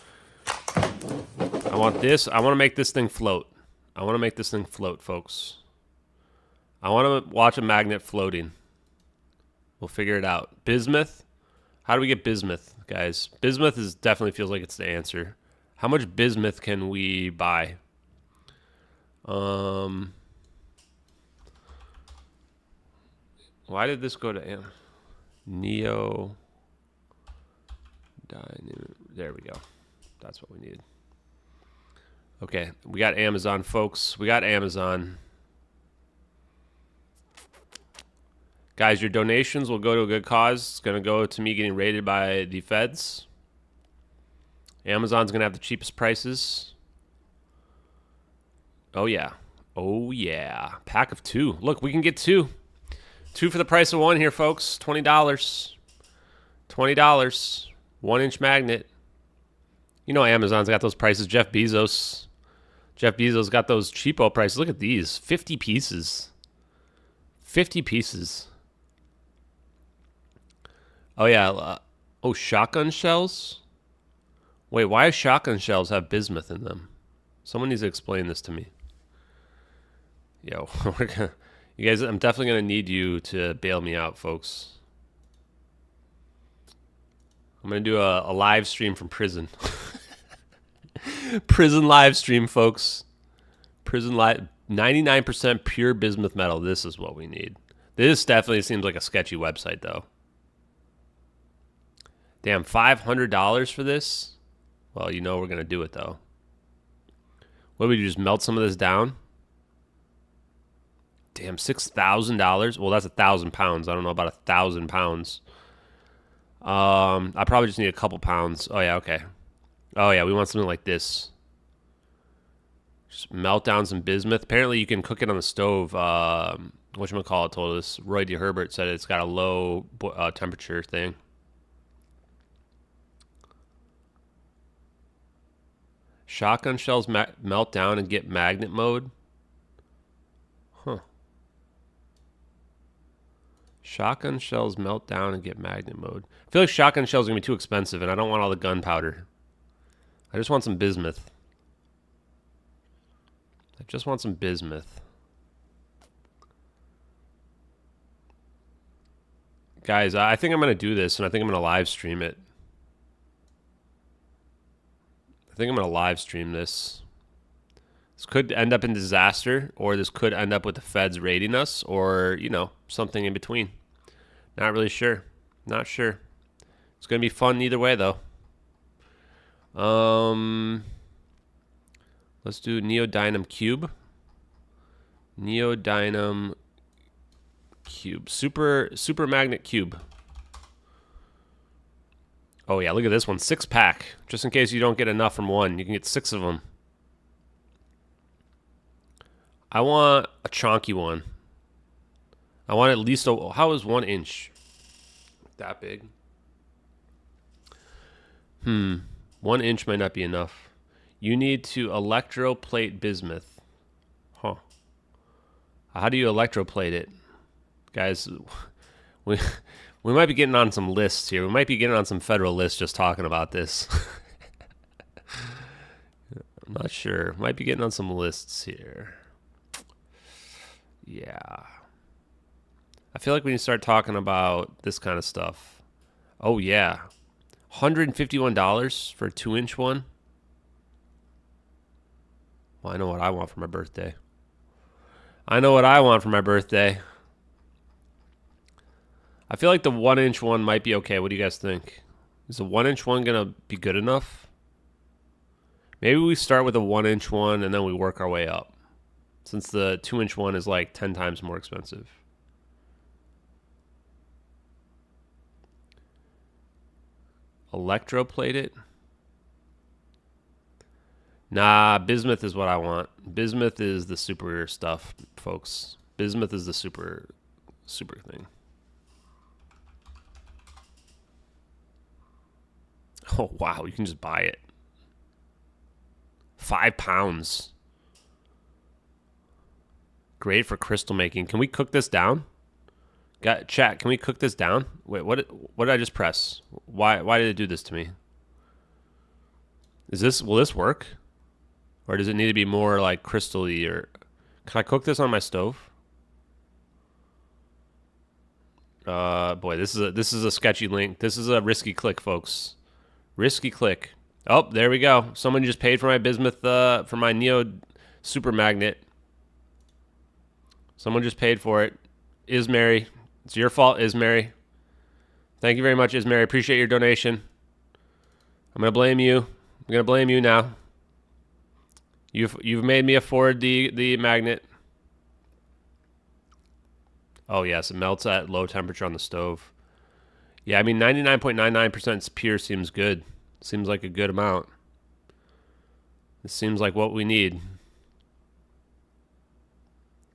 I want this. I want to make this thing float. I want to make this thing float, folks. I want to watch a magnet floating. We'll figure it out. Bismuth. How do we get bismuth, guys? Bismuth definitely feels like it's the answer. How much bismuth can we buy? Why did this go to Neo? There we go. That's what we needed. Okay, we got Amazon, folks. We got Amazon. Guys, your donations will go to a good cause. It's going to go to me getting raided by the feds. Amazon's going to have the cheapest prices. Oh, yeah. Oh, yeah. Pack of 2. Look, we can get 2. 2 for the price of 1 here, folks. $20. $20. 1-inch magnet. You know Amazon's got those prices. Jeff Bezos got those cheapo prices. Look at these. 50 pieces. 50 pieces. Oh, yeah. Oh, shotgun shells? Wait, why do shotgun shells have bismuth in them? Someone needs to explain this to me. Yo, you guys, I'm definitely going to need you to bail me out, folks. I'm going to do a live stream from prison. Prison live stream, folks. Prison live. 99% pure bismuth metal. This is what we need. This definitely seems like a sketchy website, though. Damn, $500 for this? Well, you know we're going to do it, though. What, would you just melt some of this down? Damn, $6,000? Well, that's 1,000 pounds. I don't know about 1,000 pounds. I probably just need a couple pounds. Oh, yeah, okay. Oh, yeah, we want something like this. Just melt down some bismuth. Apparently, you can cook it on the stove. Whatchamacallit told us. Roy D. Herbert said it's got a low temperature thing. Shotgun shells melt down and get magnet mode? Huh. Shotgun shells melt down and get magnet mode. I feel like shotgun shells are going to be too expensive, and I don't want all the gunpowder. I just want some bismuth. I just want some bismuth. Guys, I think I'm going to do this, and I think I'm going to live stream it. I think I'm going to live stream this. This could end up in disaster, or this could end up with the feds raiding us, or, you know, something in between. Not really sure. Not sure. It's going to be fun either way, though. Let's do Neodymium Cube. Neodymium Cube. Super Magnet Cube. Oh, yeah, look at this one. 6-pack. Just in case you don't get enough from one. You can get 6 of them. I want a chonky one. I want at least a... How is 1 inch? That big? 1 inch might not be enough. You need to electroplate bismuth. Huh. How do you electroplate it? Guys, we might be getting on some lists here. We might be getting on some federal lists just talking about this. I'm not sure. Might be getting on some lists here. Yeah. I feel like we need to start talking about this kind of stuff. Oh, yeah. $151 for a 2-inch one? Well, I know what I want for my birthday. I know what I want for my birthday. I feel like the 1-inch one might be okay. What do you guys think? Is the 1-inch one going to be good enough? Maybe we start with a 1-inch one and then we work our way up. Since the 2-inch one is like 10 times more expensive. Electroplate it? Nah, bismuth is what I want. Bismuth is the super stuff, folks. Bismuth is the super thing. Oh, wow. You can just buy it. 5 pounds. Great for crystal making. Can we cook this down? Chat, can we cook this down? Wait, what did I just press? Why did it do this to me? Will this work? Or does it need to be more like crystal-y, or can I cook this on my stove? Boy, this is a sketchy link. This is a risky click, folks. Risky click. Oh, there we go. Someone just paid for my bismuth, for my Neo Super Magnet. Someone just paid for it. Ismary. It's your fault, Ismary. Thank you very much, Ismary. Appreciate your donation. I'm gonna blame you. I'm gonna blame you now. You've made me afford the magnet. Oh yes, it melts at low temperature on the stove. Yeah, I mean 99.99% pure seems good. Seems like a good amount. This seems like what we need.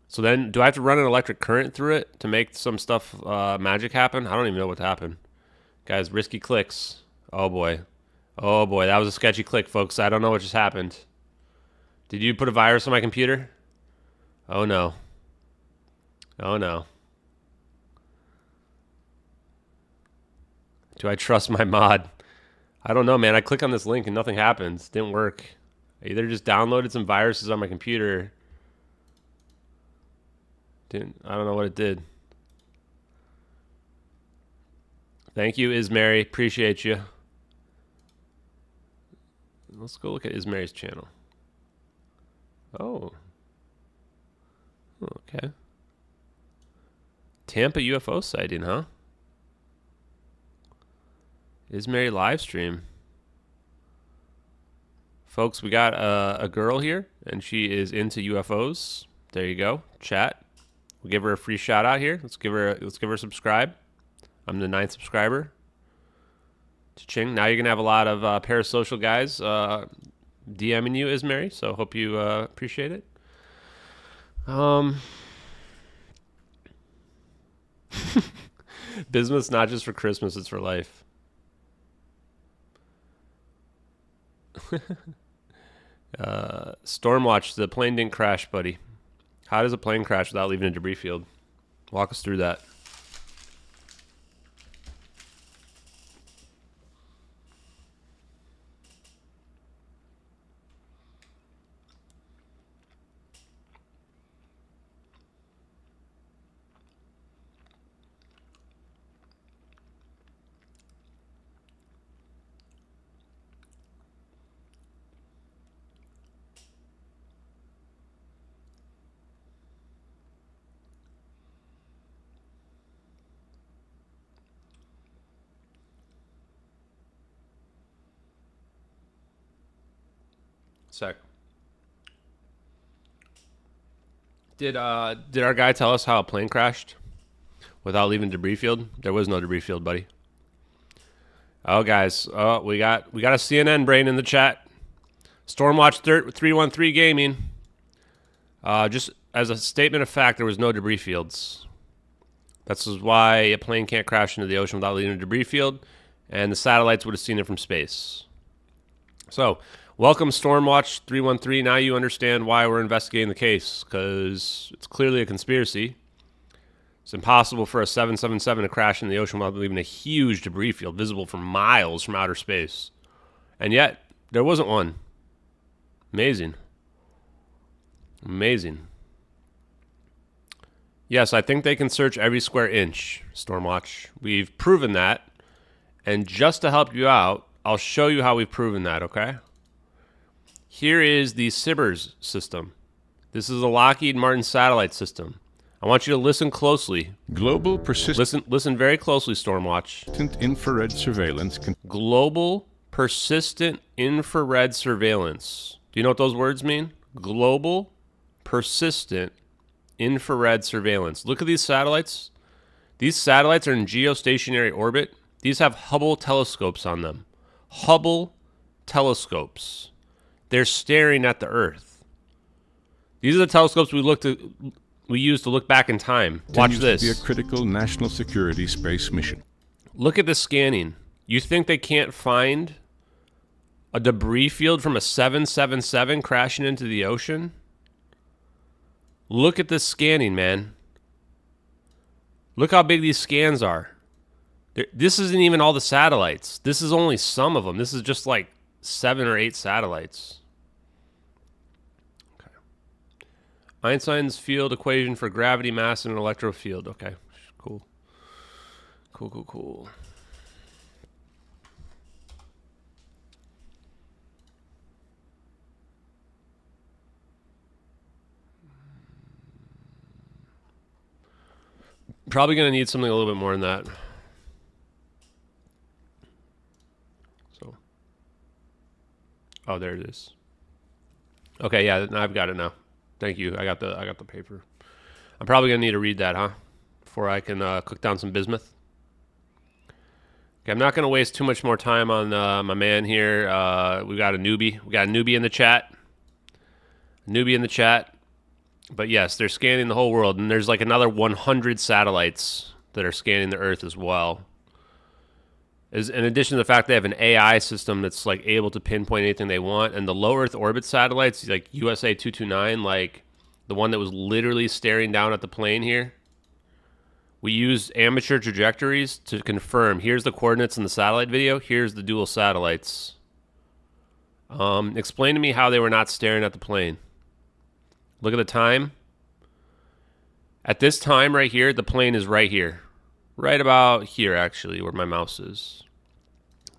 So then, do I have to run an electric current through it to make some stuff magic happen? I don't even know what happened. Guys, risky clicks. Oh boy. Oh boy, that was a sketchy click, folks. I don't know what just happened. Did you put a virus on my computer? Oh no. Oh no. Do I trust my mod? I don't know, man. I click on this link and nothing happens. Didn't work. I either just downloaded some viruses on my computer. I don't know what it did. Thank you, Ismary. Appreciate you. Let's go look at Ismary's channel. Oh. Okay. Tampa UFO sighting, huh? Ismary live stream. Folks, we got a girl here, and she is into UFOs. There you go. Chat. We'll give her a free shout out here. Let's give her a subscribe. I'm the 9th subscriber. Cha-ching. Now you're gonna have a lot of parasocial guys DMing you, Ismary. So hope you appreciate it. Bismuth's not just for Christmas; it's for life. Stormwatch, the plane didn't crash, buddy. How does a plane crash without leaving a debris field? Walk us through that. Sec. Did our guy tell us how a plane crashed without leaving debris field? There was no debris field, buddy. Oh, guys. Oh, we got a CNN brain in the chat. Stormwatch 313 Gaming. Just as a statement of fact, there was no debris fields. That's why a plane can't crash into the ocean without leaving a debris field, and the satellites would have seen it from space. So, welcome Stormwatch 313. Now you understand why we're investigating the case, because it's clearly a conspiracy. It's impossible for a 777 to crash in the ocean without leaving a huge debris field visible for miles from outer space. And yet, there wasn't one. Amazing. Amazing. Yes, I think they can search every square inch, Stormwatch. We've proven that. And just to help you out, I'll show you how we've proven that, okay? Here is the SBIRS system. This is a Lockheed Martin satellite system. I want you to listen closely. Global persistent. Listen very closely, Stormwatch. Infrared surveillance. Global persistent infrared surveillance. Do you know what those words mean? Global persistent infrared surveillance. Look at these satellites. These satellites are in geostationary orbit. These have Hubble telescopes on them. Hubble telescopes. They're staring at the Earth. These are the telescopes we use to look back in time. Watch this. To be a critical national security space mission. Look at the scanning. You think they can't find a debris field from a 777 crashing into the ocean? Look at this scanning, man. Look how big these scans are. This isn't even all the satellites. This is only some of them. This is just like 7 or 8 satellites. Okay. Einstein's field equation for gravity, mass, and an electric field. Okay, cool. Cool. Probably going to need something a little bit more than that. So, oh, there it is. Okay, yeah, I've got it now. Thank you. I got the paper. I'm probably going to need to read that, huh? Before I can cook down some bismuth. Okay, I'm not going to waste too much more time on my man here. We got a newbie. We got a newbie in the chat. But yes, they're scanning the whole world, and there's like another 100 satellites that are scanning the Earth as well. In addition to the fact they have an AI system that's like able to pinpoint anything they want, and the low Earth orbit satellites, like USA 229, like the one that was literally staring down at the plane here, we used amateur trajectories to confirm. Here's the coordinates in the satellite video. Here's the dual satellites. Explain to me how they were not staring at the plane. Look at the time. At this time right here, the plane is right here. Right about here, actually, where my mouse is.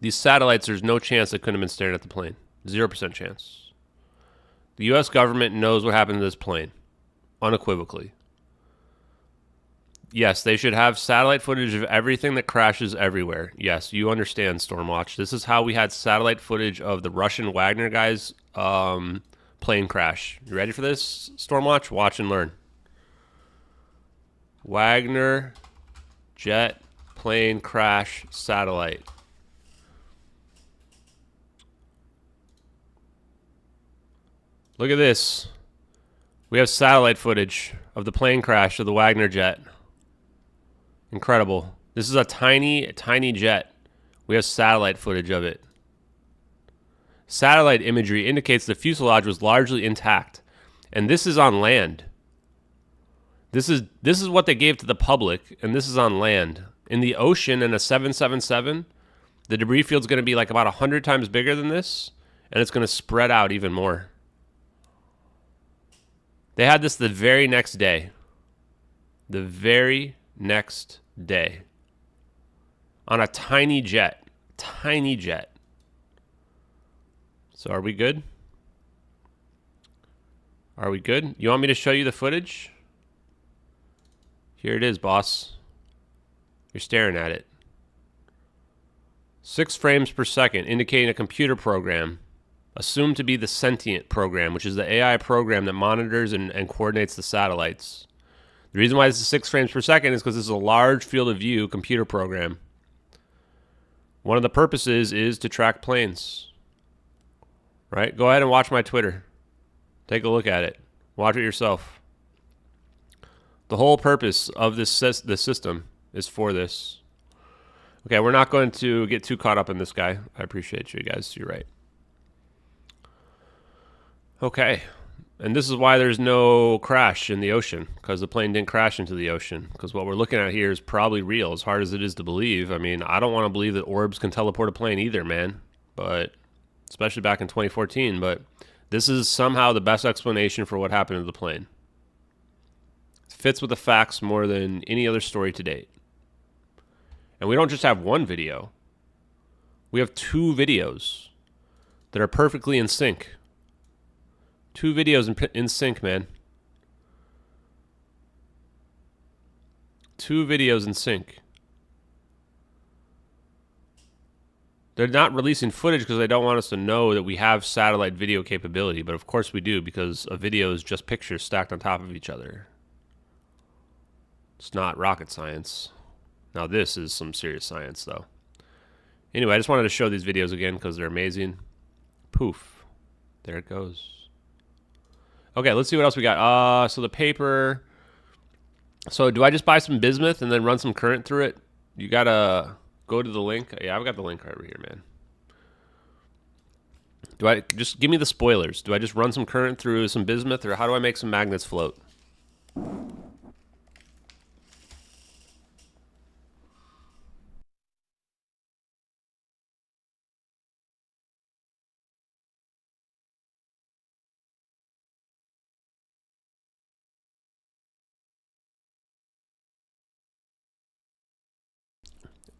These satellites, there's no chance they couldn't have been staring at the plane. 0% chance. The U.S. government knows what happened to this plane. Unequivocally. Yes, they should have satellite footage of everything that crashes everywhere. Yes, you understand, Stormwatch. This is how we had satellite footage of the Russian Wagner guys' plane crash. You ready for this, Stormwatch? Watch and learn. Wagner jet plane crash satellite. Look at this. We have satellite footage of the plane crash of the Wagner jet. Incredible. This is a tiny jet. We have satellite footage of it. Satellite imagery indicates the fuselage was largely intact. And this is on land. This is what they gave to the public, and this is on land. In the ocean, in a 777, the debris field's going to be like about 100 times bigger than this, and it's going to spread out even more. They had this the very next day. The very next day. On a tiny jet. Tiny jet. So are we good? Are we good? You want me to show you the footage? Here it is, boss. You're staring at it. 6 frames per second, indicating a computer program assumed to be the Sentient program, which is the AI program that monitors and coordinates the satellites. The reason why this is 6 frames per second is because this is a large field of view computer program. One of the purposes is to track planes. Right? Go ahead and watch my Twitter. Take a look at it. Watch it yourself. The whole purpose of this system is for this. Okay, we're not going to get too caught up in this guy. I appreciate you guys. You're right. Okay. And this is why there's no crash in the ocean, because the plane didn't crash into the ocean. Because what we're looking at here is probably real, as hard as it is to believe. I mean, I don't want to believe that orbs can teleport a plane either, man. But, especially back in 2014. But this is somehow the best explanation for what happened to the plane. It fits with the facts more than any other story to date. And we don't just have one video. We have 2 videos that are perfectly in sync. 2 videos in sync, man. 2 videos in sync. They're not releasing footage because they don't want us to know that we have satellite video capability, but of course we do, because a video is just pictures stacked on top of each other. It's not rocket science. Now this is some serious science, though. Anyway, I just wanted to show these videos again because they're amazing. Poof. There it goes. Okay, let's see what else we got. So the paper. So do I just buy some bismuth and then run some current through it? You gotta go to the link. Yeah, I've got the link right over here, man. Do I just give me the spoilers? Do I just run some current through some bismuth, or how do I make some magnets float?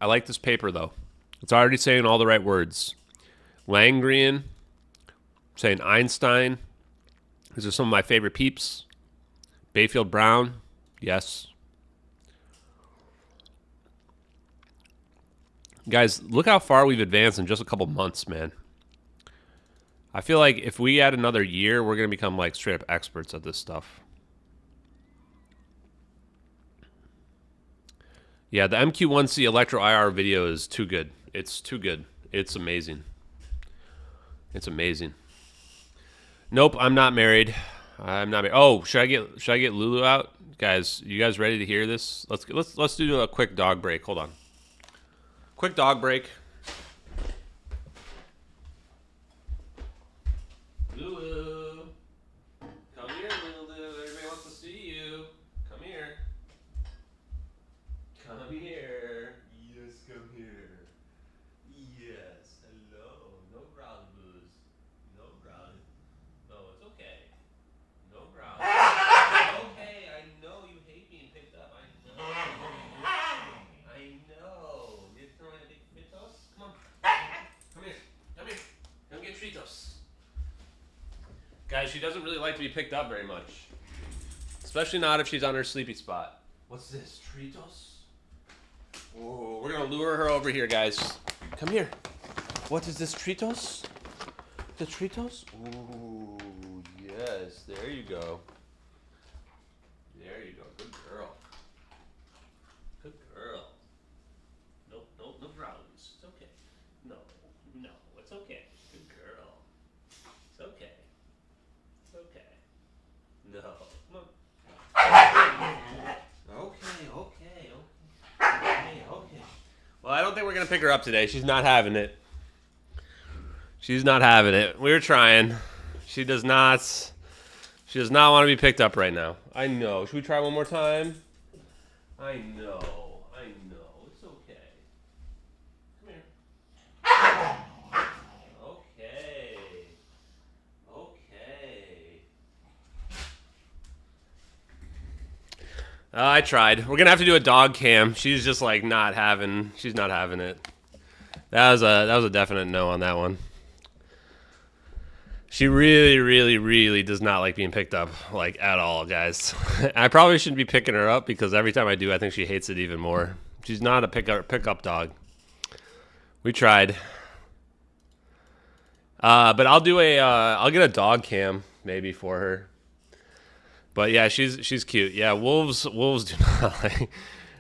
I like this paper, though. It's already saying all the right words. Langrian, saying Einstein. These are some of my favorite peeps. Bayfield Brown, yes. Guys, look how far we've advanced in just a couple months, man. I feel like if we add another year, we're going to become like straight up experts at this stuff. Yeah, the MQ1C Electro IR video is too good. It's too good. It's amazing. It's amazing. Nope, I'm not married. I'm not married. Oh, should I get Lulu out? Guys, you guys ready to hear this? Let's do a quick dog break. Hold on. Quick dog break. Lulu. Come here, Lulu. Everybody wants to see you. Come here. Come here. Yes, come here. Yes, hello. No growling, Booze. No growling. No, it's okay. No growling. Okay, I know you hate being picked up. I know. I know. You're throwing a big Fritos? Come on. Come here. Come here. Come get Fritos. Guys, she doesn't really like to be picked up very much. Especially not if she's on her sleepy spot. What's this? Fritos? Oh, we're gonna lure her over here, guys. Come here. What is this, Tritos? The Tritos? Ooh, yes. There you go. There you go. Good girl. Good girl. No, no, no problems. It's okay. No, no, it's okay. Good girl. It's okay. It's okay. No. Come on. Okay, okay, okay. Okay. Well, I don't think we're going to pick her up today. She's not having it. She's not having it. We're trying. She does not want to be picked up right now. I know. Should we try one more time? I know. I know. It's okay. Come here. Okay. Okay. I tried. We're gonna have to do a dog cam. She's just like she's not having it. That was a definite no on that one. She really, really, really does not like being picked up, like, at all, guys. I probably shouldn't be picking her up because every time I do, I think she hates it even more. She's not a pickup dog. We tried. But I'll do I'll get a dog cam maybe for her. But yeah, she's cute. Yeah, wolves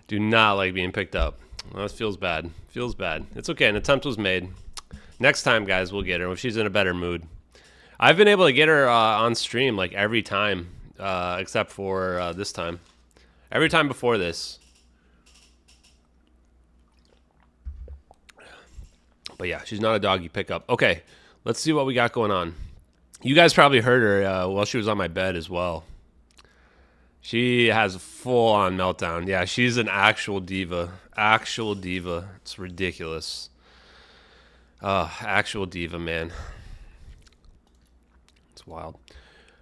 do not like being picked up. Well, this feels bad. Feels bad. It's okay. An attempt was made. Next time, guys, we'll get her if she's in a better mood. I've been able to get her on stream like every time, except for this time. Every time before this. But yeah, she's not a dog you pick up. Okay, let's see what we got going on. You guys probably heard her while she was on my bed as well. She has a full-on meltdown. Yeah, she's an actual diva. Actual diva. It's ridiculous. Actual diva, man. It's wild.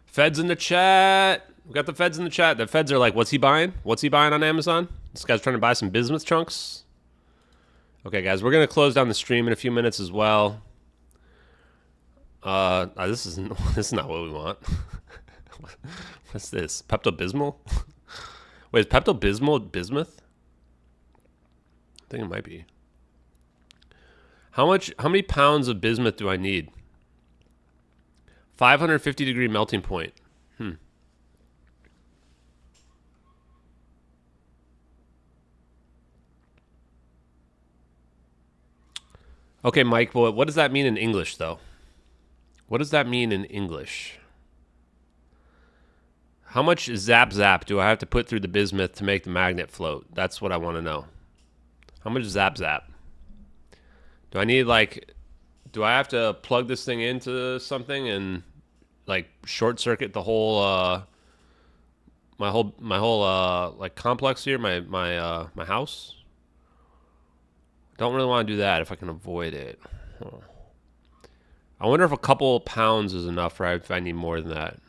Feds in the chat. We got the feds in the chat. The feds are like, what's he buying? What's he buying on Amazon? This guy's trying to buy some bismuth chunks. Okay, guys, we're going to close down the stream in a few minutes as well. This is not what we want. What's this? Pepto-Bismol? Wait, is Pepto-Bismol bismuth? I think it might be. How many pounds of bismuth do I need? 550 degree melting point. Okay, Mike, well, what does that mean in English, though? What does that mean in English? How much zap zap do I have to put through the bismuth to make the magnet float? That's what I want to know. How much zap zap? Do I need, like, do I have to plug this thing into something and, like, short circuit the whole, my whole like, complex here, my house? Don't really want to do that if I can avoid it. Huh. I wonder if a couple pounds is enough, right? If I need more than that.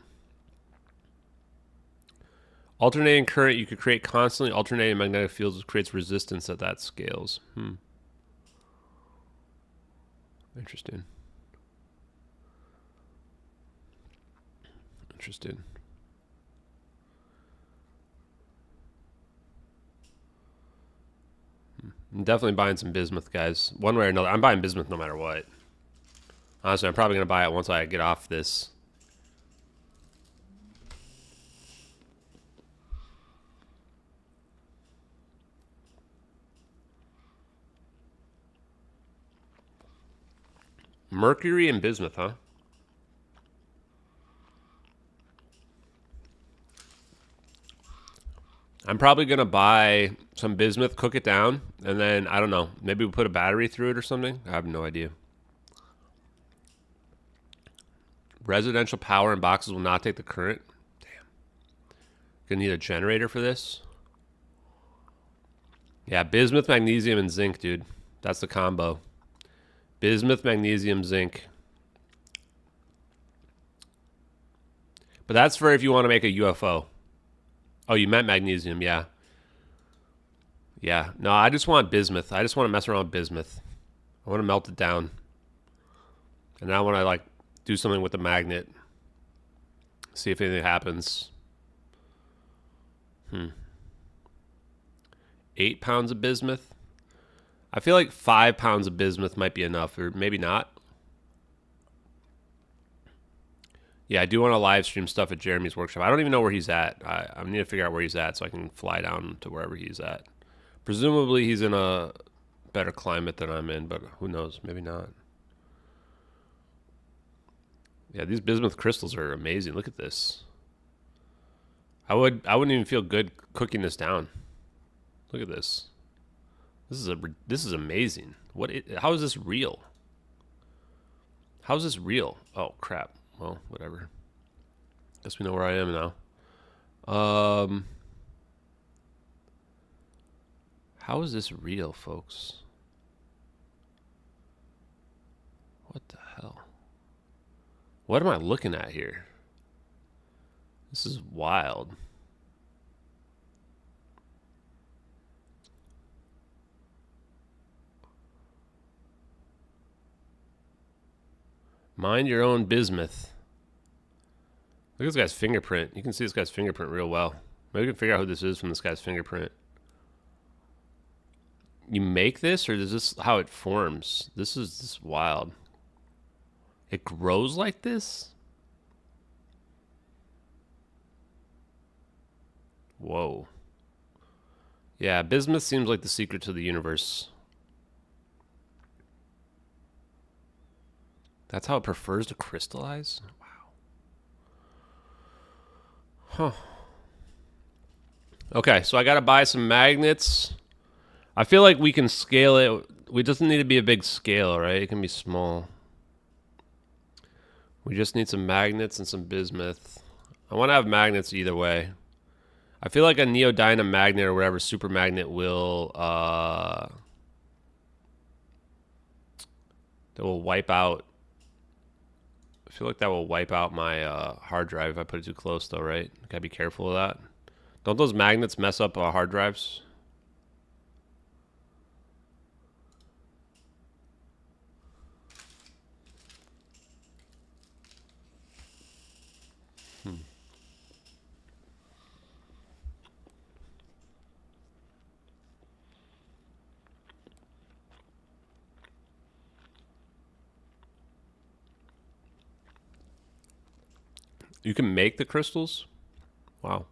Alternating current, you could create constantly alternating magnetic fields, which creates resistance at that scales. Interesting. Interesting. I'm definitely buying some bismuth, guys. One way or another. I'm buying bismuth no matter what. Honestly, I'm probably going to buy it once I get off this. Mercury and bismuth, huh? I'm probably going to buy some bismuth, cook it down, and then, I don't know, maybe we'll put a battery through it or something. I have no idea. Residential power in boxes will not take the current. Damn. Gonna need a generator for this. Yeah, bismuth, magnesium, and zinc, dude. That's the combo. Bismuth, magnesium, zinc. But that's for if you want to make a UFO. Oh, you meant magnesium, yeah. Yeah, no, I just want bismuth. I just want to mess around with bismuth. I want to melt it down. And now when I, like, do something with the magnet, see if anything happens. 8 pounds of bismuth. I feel like 5 pounds of bismuth might be enough, or maybe not. Yeah, I do want to live stream stuff at Jeremy's workshop. I don't even know where he's at. I need to figure out where he's at so I can fly down to wherever he's at. Presumably he's in a better climate than I'm in, but who knows? Maybe not. Yeah, these bismuth crystals are amazing. Look at this. I wouldn't even feel good cooking this down. Look at this. This is amazing. How is this real? How is this real? Oh crap. Well, whatever. Guess we know where I am now. How is this real, folks? What the hell? What am I looking at here? This is wild. Mind your own bismuth. Look at this guy's fingerprint. You can see this guy's fingerprint real well. Maybe we can figure out who this is from this guy's fingerprint. You make this, or is this how it forms? This is wild. It grows like this? Whoa. Yeah, bismuth seems like the secret to the universe. That's how it prefers to crystallize? Wow. Huh. Okay, so I gotta buy some magnets. I feel like we can scale it. It doesn't need to be a big scale, right? It can be small. We just need some magnets and some bismuth. I want to have magnets either way. I feel like a neodymium magnet or whatever super magnet will that will wipe out. I feel like that will wipe out my hard drive if I put it too close, though, right? Gotta be careful of that. Don't those magnets mess up hard drives? You can make the crystals? Wow.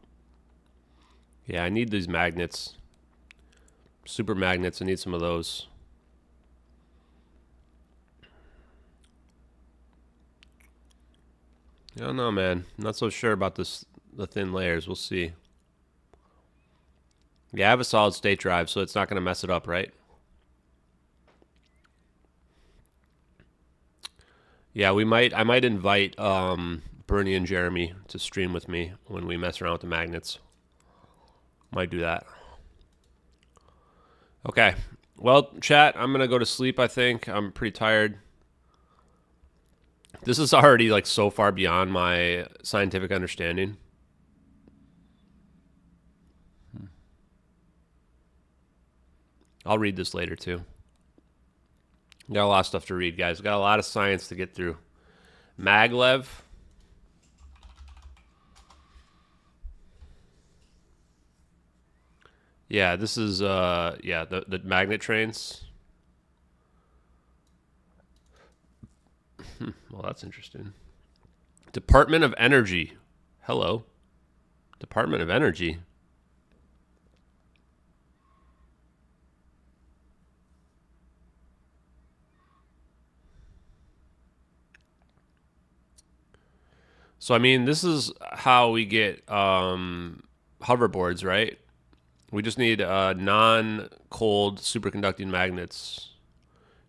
Yeah, I need these magnets. Super magnets, I need some of those. I don't know, man. I'm not so sure about this, the thin layers. We'll see. Yeah, I have a solid state drive, so it's not going to mess it up, right? Yeah, I might invite Bernie and Jeremy to stream with me when we mess around with the magnets. Might do that. Okay. Well, chat, I'm going to go to sleep, I think. I'm pretty tired. This is already like so far beyond my scientific understanding. I'll read this later too. Got a lot of stuff to read, guys. Got a lot of science to get through. Maglev. Yeah, this is yeah, the magnet trains. Well, that's interesting. Department of Energy. Hello. Department of Energy. So, I mean, this is how we get hoverboards, right? We just need non-cold superconducting magnets.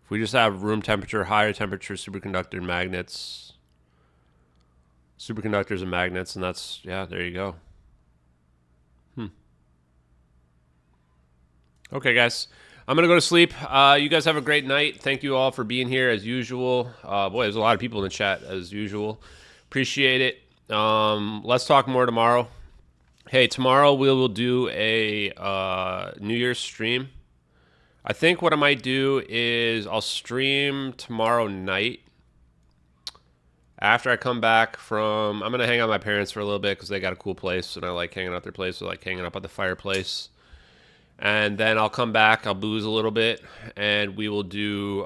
If we just have room temperature, higher temperature superconductor magnets, superconductors and magnets, and that's, yeah, there you go. Okay, guys. I'm going to go to sleep. You guys have a great night. Thank you all for being here as usual. Boy, there's a lot of people in the chat as usual. Appreciate it. Let's talk more tomorrow. Hey, tomorrow we will do a New Year's stream. I think what I might do is I'll stream tomorrow night. After I come back from... I'm going to hang out with my parents for a little bit because they got a cool place, and I like hanging out at their place. I like hanging up at the fireplace. And then I'll come back, I'll booze a little bit, and we will do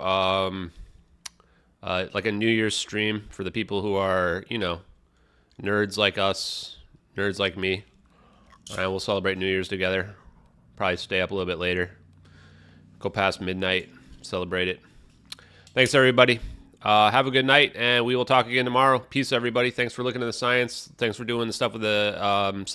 like a New Year's stream for the people who are, you know, nerds like us, nerds like me. And we'll celebrate New Year's together. Probably stay up a little bit later. Go past midnight, celebrate it. Thanks, everybody. Have a good night, and we will talk again tomorrow. Peace, everybody. Thanks for looking at the science. Thanks for doing the stuff with the satellite.